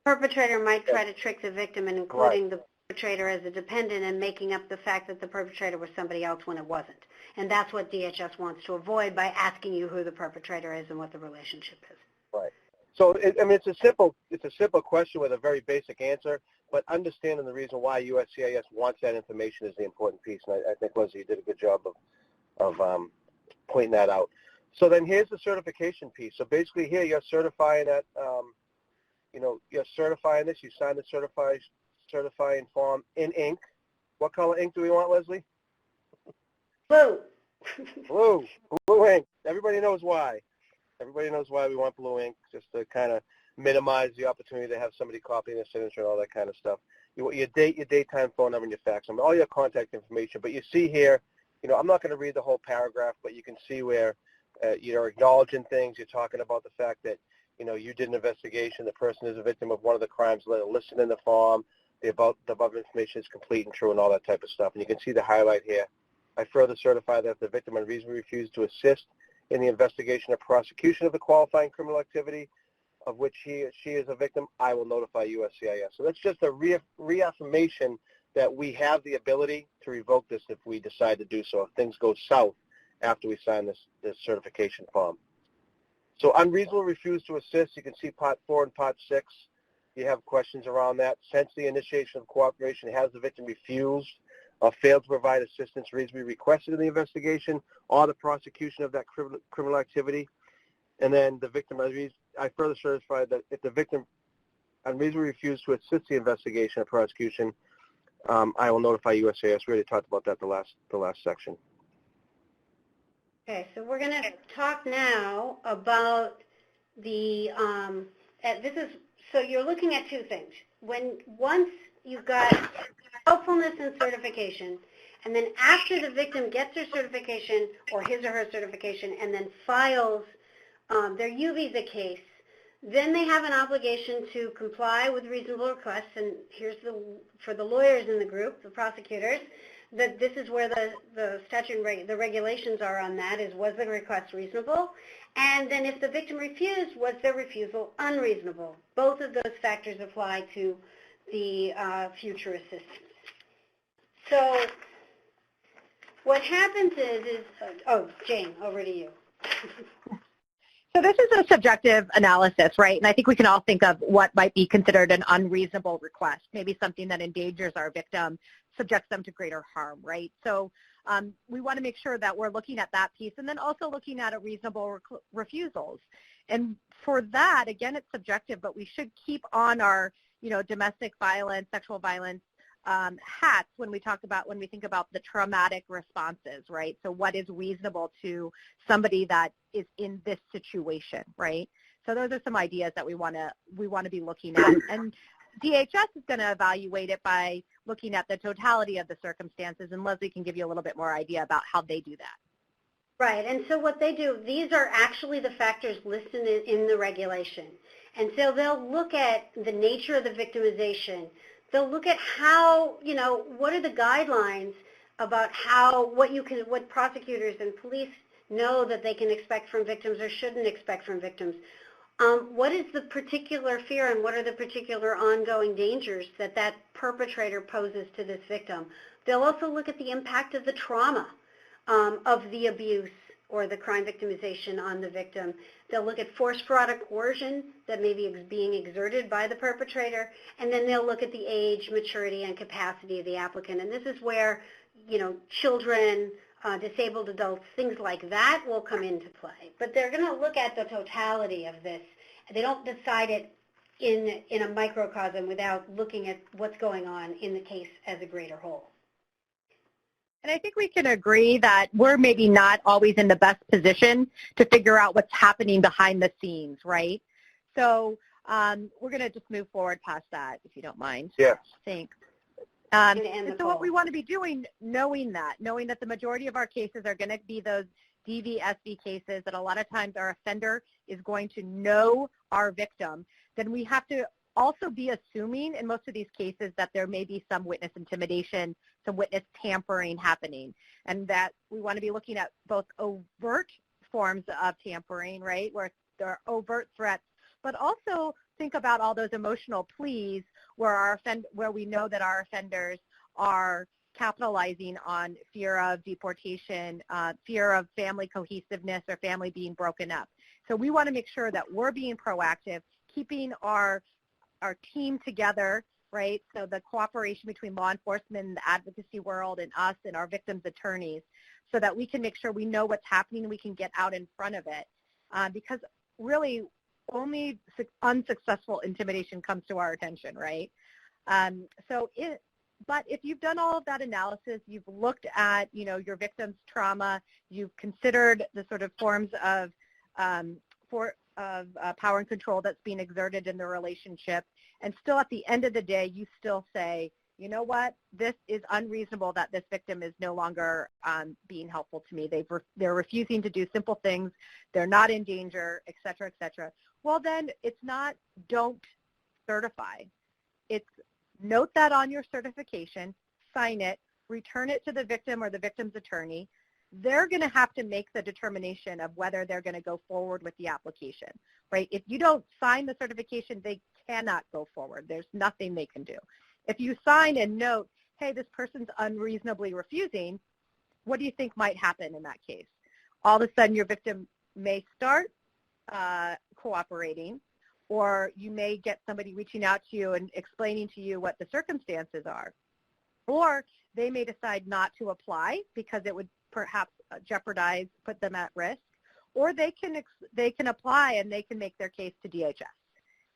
[SPEAKER 2] perpetrator might try to trick the victim and including the perpetrator as a dependent and making up the fact that the perpetrator was somebody else when it wasn't. And that's what DHS wants to avoid by asking you who the perpetrator is and what the relationship is.
[SPEAKER 1] Right. So, it's a simple question with a very basic answer, but understanding the reason why USCIS wants that information is the important piece. And I think, Leslie, you did a good job of pointing that out. So then here's the certification piece. So basically here you're certifying that, you're certifying this. You sign the certifying form in ink. What color ink do we want, Leslie?
[SPEAKER 2] Blue.
[SPEAKER 1] Blue ink. Everybody knows why. Everybody knows why we want blue ink, just to kind of minimize the opportunity to have somebody copying their signature and all that kind of stuff. You want your date, your daytime phone number, and your fax number, all your contact information. But you see here, I'm not going to read the whole paragraph, but you can see where you're acknowledging things. You're talking about the fact that, you did an investigation. The person is a victim of one of the crimes listed in the form. The above information is complete and true and all that type of stuff. And you can see the highlight here. I further certify that if the victim unreasonably refused to assist in the investigation or prosecution of the qualifying criminal activity of which he or she is a victim, I will notify USCIS. So that's just a reaffirmation that we have the ability to revoke this if we decide to do so, if things go south after we sign this certification form. So unreasonable refuse to assist, you can see Part 4 and Part 6. You have questions around that. Since the initiation of cooperation, has the victim refused or failed to provide assistance reasonably requested in the investigation or the prosecution of that criminal activity? And then the victim, I further certify that if the victim unreasonably refused to assist the investigation or prosecution, I will notify USCIS. We already talked about that the last section.
[SPEAKER 2] Okay, so we're going to talk now about the, so you're looking at two things. Once you've got helpfulness and certification, and then after the victim gets their certification or his or her certification and then files their U visa case, then they have an obligation to comply with reasonable requests, and here's for the lawyers in the group, the prosecutors, that this is where the statute and the regulations are on that, is was the request reasonable? And then if the victim refused, was their refusal unreasonable? Both of those factors apply to the future assistance. So what happens is Jane, over to you.
[SPEAKER 3] So this is a subjective analysis, right? And I think we can all think of what might be considered an unreasonable request, maybe something that endangers our victim, subjects them to greater harm, right? So we want to make sure that we're looking at that piece and then also looking at a reasonable refusals. And for that, again, it's subjective, but we should keep on our, domestic violence, sexual violence hats when we think about the traumatic responses, right? So what is reasonable to somebody that is in this situation, right? So those are some ideas that we want to be looking at. And DHS is going to evaluate it by looking at the totality of the circumstances, and Leslie can give you a little bit more idea about how they do that.
[SPEAKER 2] Right, and so what they do, these are actually the factors listed in the regulation. And so they'll look at the nature of the victimization. They'll look at how, what are the guidelines about what prosecutors and police know that they can expect from victims or shouldn't expect from victims. What is the particular fear and what are the particular ongoing dangers that perpetrator poses to this victim? They'll also look at the impact of the trauma of the abuse or the crime victimization on the victim. They'll look at force, fraud, or coercion that may be being exerted by the perpetrator, and then they'll look at the age, maturity, and capacity of the applicant. And this is where, children, disabled adults, things like that will come into play. But they're going to look at the totality of this. They don't decide it in a microcosm without looking at what's going on in the case as a greater whole.
[SPEAKER 3] And I think we can agree that we're maybe not always in the best position to figure out what's happening behind the scenes, right? So we're going to just move forward past that, if you don't mind.
[SPEAKER 1] Yeah.
[SPEAKER 3] Thanks. And so what we want to be doing, knowing that the majority of our cases are going to be those DV-SV cases, that a lot of times our offender is going to know our victim, then we have to also be assuming in most of these cases that there may be some witness intimidation, some witness tampering happening, and that we want to be looking at both overt forms of tampering, right, where there are overt threats, but also think about all those emotional pleas where we know that our offenders are capitalizing on fear of deportation, fear of family cohesiveness or family being broken up. So we want to make sure that we're being proactive, keeping our team together, right? So the cooperation between law enforcement and the advocacy world and us and our victims' attorneys, so that we can make sure we know what's happening and we can get out in front of it. Because really only unsuccessful intimidation comes to our attention, right? But if you've done all of that analysis, you've looked at, your victim's trauma, you've considered the sort of forms of power and control that's being exerted in the relationship, and still at the end of the day, you still say, you know what, this is unreasonable that this victim is no longer being helpful to me. They're refusing to do simple things. They're not in danger, et cetera, et cetera. Well, then it's not don't certify. It's note that on your certification, sign it, return it to the victim or the victim's attorney. They're going to have to make the determination of whether they're going to go forward with the application, right? If you don't sign the certification, they cannot go forward. There's nothing they can do. If you sign and note, hey, this person's unreasonably refusing, what do you think might happen in that case? All of a sudden, your victim may start cooperating, or you may get somebody reaching out to you and explaining to you what the circumstances are. Or they may decide not to apply because it would perhaps put them at risk. Or they can apply and they can make their case to DHS.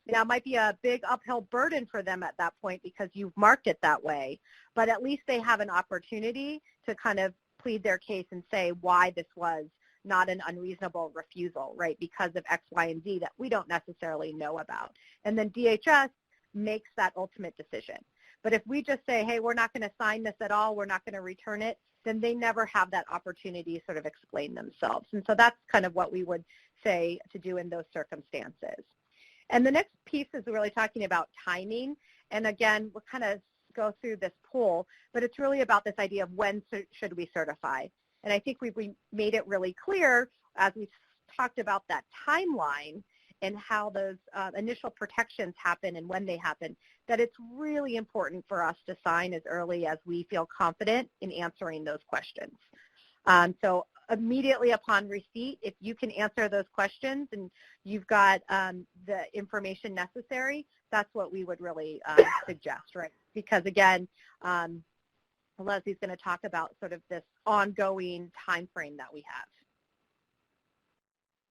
[SPEAKER 3] Now, it might be a big uphill burden for them at that point because you've marked it that way, but at least they have an opportunity to kind of plead their case and say why this was not an unreasonable refusal, right, because of X, Y, and Z that we don't necessarily know about. And then DHS makes that ultimate decision. But if we just say, hey, we're not going to sign this at all, we're not going to return it, then they never have that opportunity to sort of explain themselves. And so that's kind of what we would say to do in those circumstances. And the next piece is really talking about timing. And again, we'll kind of go through this poll, but it's really about this idea of when should we certify. And I think we made it really clear as we talked about that timeline and how those initial protections happen and when they happen, that it's really important for us to sign as early as we feel confident in answering those questions. So immediately upon receipt, if you can answer those questions and you've got the information necessary, that's what we would really suggest, right? Because again, Leslie's going to talk about sort of this ongoing time frame that we have.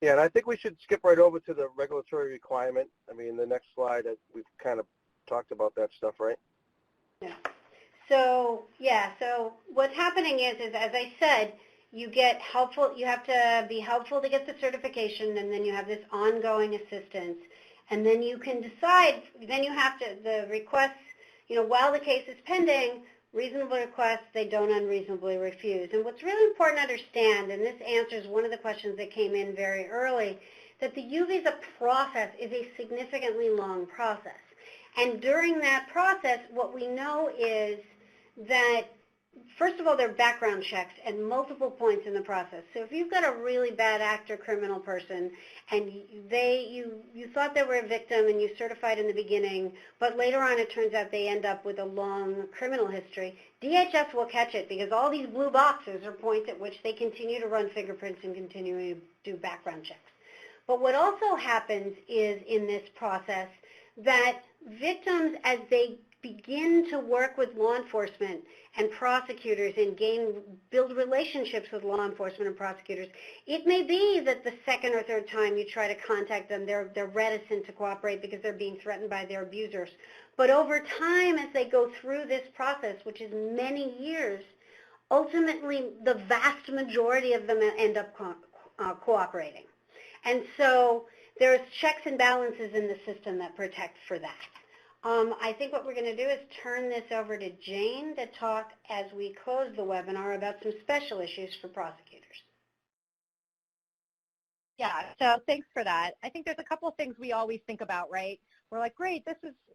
[SPEAKER 1] Yeah, and I think we should skip right over to the regulatory requirement. I mean, the next slide, we've kind of talked about that stuff, right?
[SPEAKER 2] Yeah. So what's happening is as I said, you have to be helpful to get the certification, and then you have this ongoing assistance. And then you can decide, then you have to, the requests, while the case is pending, reasonable requests, they don't unreasonably refuse. And what's really important to understand, and this answers one of the questions that came in very early, that the U visa process is a significantly long process. And during that process, what we know is that, first of all, there are background checks at multiple points in the process. So if you've got a really bad actor criminal person and you thought they were a victim and you certified in the beginning, but later on it turns out they end up with a long criminal history, DHS will catch it because all these blue boxes are points at which they continue to run fingerprints and continue to do background checks. But what also happens is in this process that victims, as they begin to work with law enforcement and prosecutors and build relationships with law enforcement and prosecutors, it may be that the second or third time you try to contact them, they're reticent to cooperate because they're being threatened by their abusers. But over time, as they go through this process, which is many years, ultimately the vast majority of them end up cooperating. And so there's checks and balances in the system that protect for that. I think what we're going to do is turn this over to Jane to talk as we close the webinar about some special issues for prosecutors.
[SPEAKER 3] Yeah, so thanks for that. I think there's a couple of things we always think about, right? We're like, great,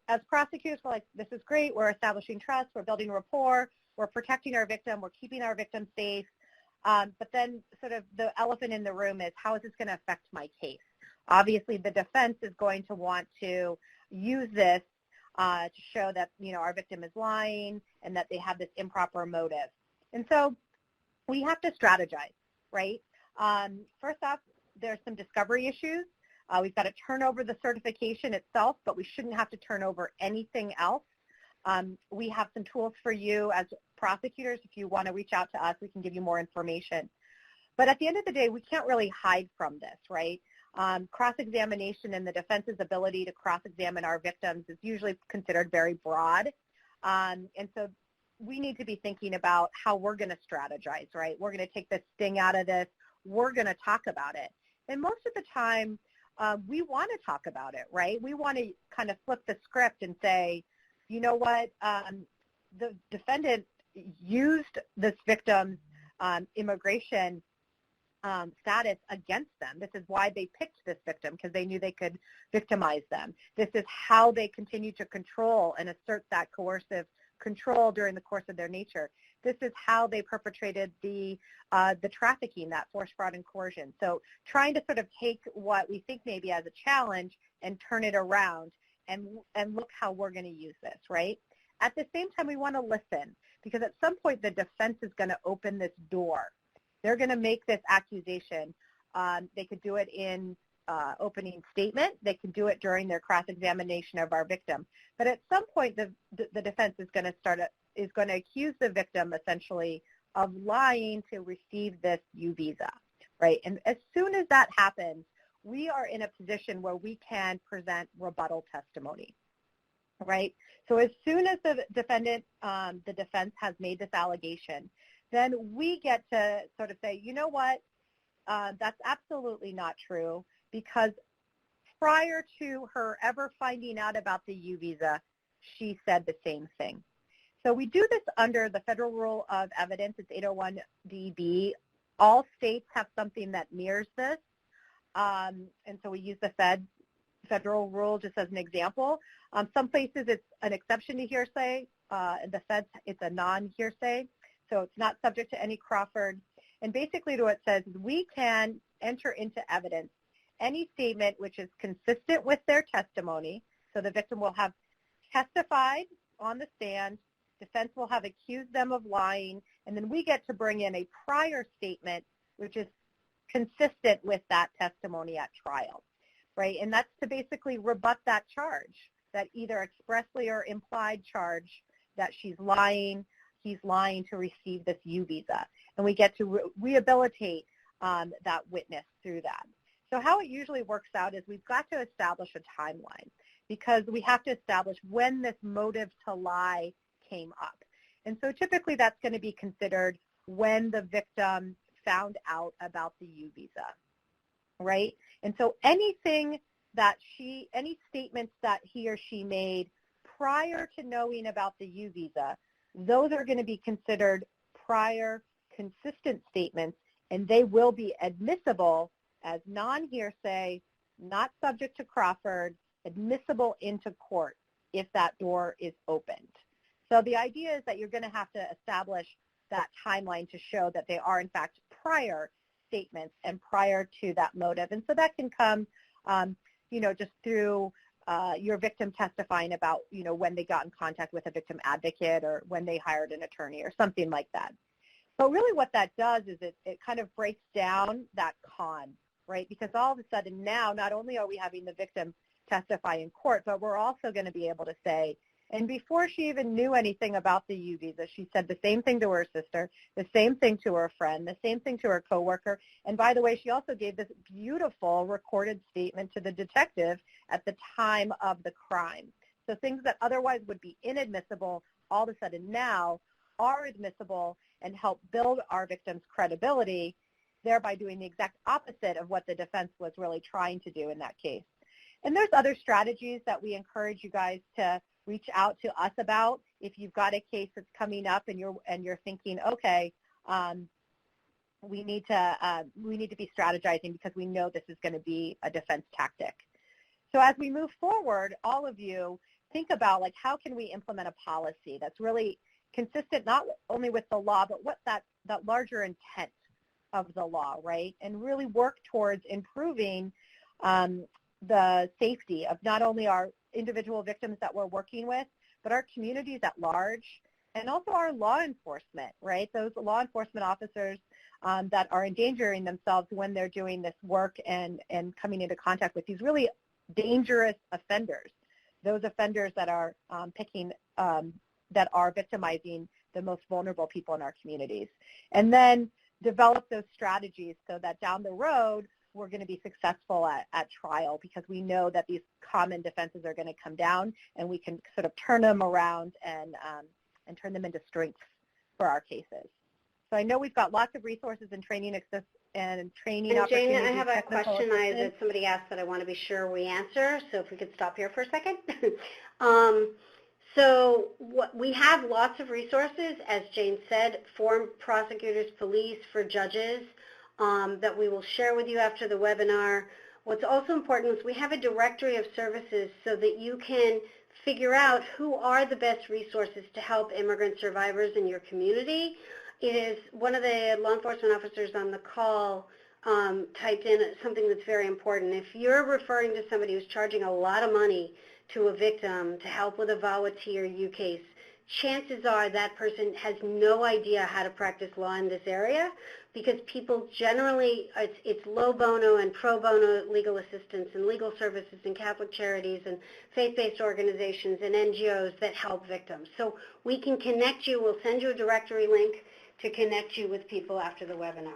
[SPEAKER 3] as prosecutors, we're like, this is great. We're establishing trust. We're building rapport. We're protecting our victim. We're keeping our victim safe. But then sort of the elephant in the room is, how is this going to affect my case? Obviously, the defense is going to want to use this to show that, our victim is lying and that they have this improper motive. And so we have to strategize, right? First off, there's some discovery issues. We've got to turn over the certification itself, but we shouldn't have to turn over anything else. We have some tools for you as prosecutors. If you want to reach out to us, we can give you more information. But at the end of the day, we can't really hide from this, right? Cross-examination and the defense's ability to cross-examine our victims is usually considered very broad. And so we need to be thinking about how we're going to strategize, right? We're going to take the sting out of this. We're going to talk about it. And most of the time, we want to talk about it, right? We want to kind of flip the script and say, you know what, the defendant used this victim's immigration status against them. This is why they picked this victim, because they knew they could victimize them. This is how they continue to control and assert that coercive control during the course of their nature. This is how they perpetrated the trafficking, that force, fraud, and coercion. So trying to sort of take what we think maybe as a challenge and turn it around and look how we're going to use this, right? At the same time, we want to listen, because at some point the defense is going to open this door. They're going to make this accusation. They could do it in opening statement. They can do it during their cross-examination of our victim. But at some point, the defense is going to accuse the victim essentially of lying to receive this U visa, right? And as soon as that happens, we are in a position where we can present rebuttal testimony, right? So as soon as the defendant, the defense has made this allegation, then we get to sort of say, you know what, that's absolutely not true, because prior to her ever finding out about the U visa, she said the same thing. So we do this under the Federal Rule of Evidence. It's 801 DB. All states have something that mirrors this. And so we use the federal rule just as an example. Some places it's an exception to hearsay. In the feds, it's a non-hearsay. So it's not subject to any Crawford. And basically what it says is we can enter into evidence any statement which is consistent with their testimony. So the victim will have testified on the stand, defense will have accused them of lying, and then we get to bring in a prior statement which is consistent with that testimony at trial, right? And that's to basically rebut that charge, that either expressly or implied charge that she's lying, he's lying to receive this U visa. And we get to rehabilitate that witness through that. So how it usually works out is we've got to establish a timeline, because we have to establish when this motive to lie came up. And so typically that's going to be considered when the victim found out about the U visa, right? And so any statements that he or she made prior to knowing about the U visa, those are going to be considered prior consistent statements, and they will be admissible as non-hearsay not subject to Crawford, admissible into court if that door is opened. So the idea is that you're going to have to establish that timeline to show that they are, in fact, prior statements and prior to that motive. And so that can come, just through your victim testifying about, when they got in contact with a victim advocate or when they hired an attorney or something like that. But really what that does is it kind of breaks down that con, right? Because all of a sudden now, not only are we having the victim testify in court, but we're also going to be able to say, and before she even knew anything about the U visa, she said the same thing to her sister, the same thing to her friend, the same thing to her coworker. And by the way, she also gave this beautiful recorded statement to the detective at the time of the crime. So things that otherwise would be inadmissible, all of a sudden now are admissible and help build our victim's credibility, thereby doing the exact opposite of what the defense was really trying to do in that case. And there's other strategies that we encourage you guys to reach out to us about. If you've got a case that's coming up and you're thinking, okay, we need to be strategizing because we know this is going to be a defense tactic. So as we move forward, all of you think about how can we implement a policy that's really consistent not only with the law, but what that larger intent of the law, right? And really work towards improving the safety of not only our individual victims that we're working with, but our communities at large, and also our law enforcement, right? Those law enforcement officers that are endangering themselves when they're doing this work and coming into contact with these really dangerous offenders, those offenders that are that are victimizing the most vulnerable people in our communities. And then develop those strategies so that down the road, we're going to be successful at trial because we know that these common defenses are going to come down and we can sort of turn them around and turn them into strengths for our cases. So I know we've got lots of resources and training opportunities.
[SPEAKER 2] Jane, I have a question that somebody asked that I want to be sure we answer, so if we could stop here for a second. So we have lots of resources, as Jane said, for prosecutors, police, for judges, that we will share with you after the webinar. What's also important is we have a directory of services so that you can figure out who are the best resources to help immigrant survivors in your community. It is one of the law enforcement officers on the call typed in something that's very important. If you're referring to somebody who's charging a lot of money to a victim to help with a VAWA T or U case, chances are that person has no idea how to practice law in this area because people generally, it's low bono and pro bono legal assistance and legal services and Catholic charities and faith-based organizations and NGOs that help victims. So we can connect you, we'll send you a directory link to connect you with people after the webinar.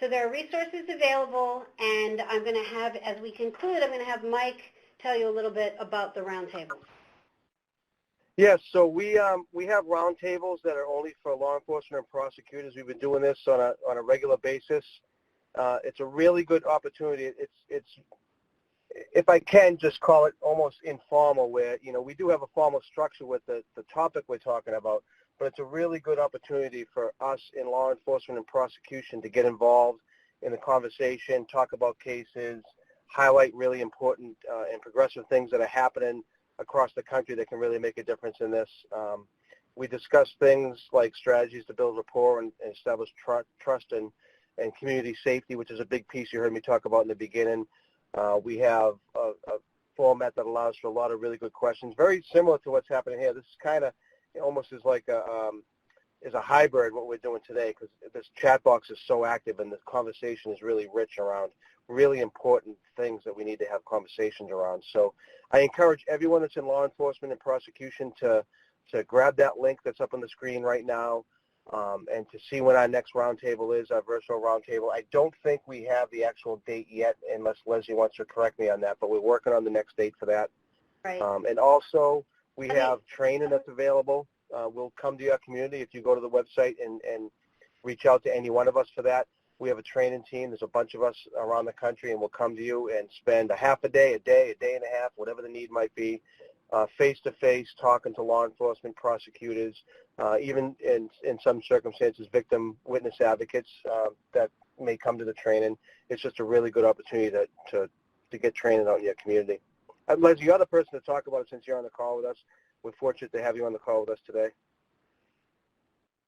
[SPEAKER 2] So there are resources available, and I'm going to have, as we conclude, I'm going to have Mike tell you a little bit about the roundtables.
[SPEAKER 1] Yes, so we have roundtables that are only for law enforcement and prosecutors. We've been doing this on a regular basis. It's a really good opportunity. It's if I can just call it almost informal, where we do have a formal structure with the topic we're talking about, but it's a really good opportunity for us in law enforcement and prosecution to get involved in the conversation, talk about cases, highlight really important and progressive things that are happening across the country that can really make a difference in this. We discuss things like strategies to build rapport and establish trust and community safety, which is a big piece you heard me talk about in the beginning. We have a format that allows for a lot of really good questions, very similar to what's happening here. This is kind of almost is like a hybrid what we're doing today, because this chat box is so active and the conversation is really rich around really important things that we need to have conversations around. So I encourage everyone that's in law enforcement and prosecution to grab that link that's up on the screen right now and to see when our next roundtable is, our virtual roundtable. I don't think we have the actual date yet, unless Leslie wants to correct me on that, but we're working on the next date for that.
[SPEAKER 2] Right.
[SPEAKER 1] And also, we have training that's available. We'll come to your community if you go to the website and reach out to any one of us for that. We have a training team. There's a bunch of us around the country, and we'll come to you and spend a half a day, a day and a half, whatever the need might be, face-to-face, talking to law enforcement, prosecutors, even in some circumstances, victim witness advocates that may come to the training. It's just a really good opportunity to to get training out in your community. Leslie, you're the person to talk about it since you're on the call with us. We're fortunate to have you on the call with us today.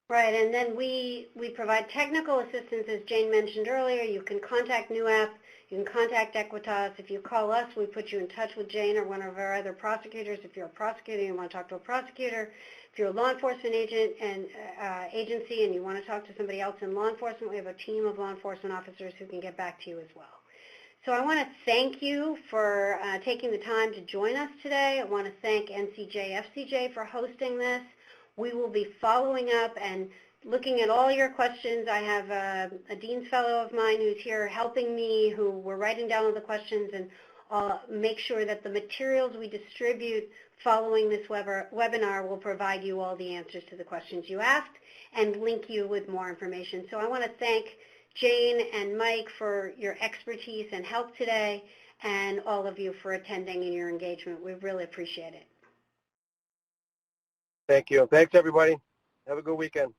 [SPEAKER 2] Right, and then we provide technical assistance, as Jane mentioned earlier. You can contact NewApp, you can contact Equitas. If you call us, we put you in touch with Jane or one of our other prosecutors. If you're a prosecutor and you want to talk to a prosecutor, if you're a law enforcement agent and agency and you want to talk to somebody else in law enforcement, we have a team of law enforcement officers who can get back to you as well. So I want to thank you for taking the time to join us today. I want to thank NCJ FCJ for hosting this. We will be following up and looking at all your questions. I have a Dean's Fellow of mine who's here helping me, who we're writing down all the questions, and make sure that the materials we distribute following this webinar will provide you all the answers to the questions you asked and link you with more information. So I want to thank Jane and Mike for your expertise and help today, and all of you for attending and your engagement. We really appreciate it.
[SPEAKER 1] Thank you. Thanks, everybody. Have a good weekend.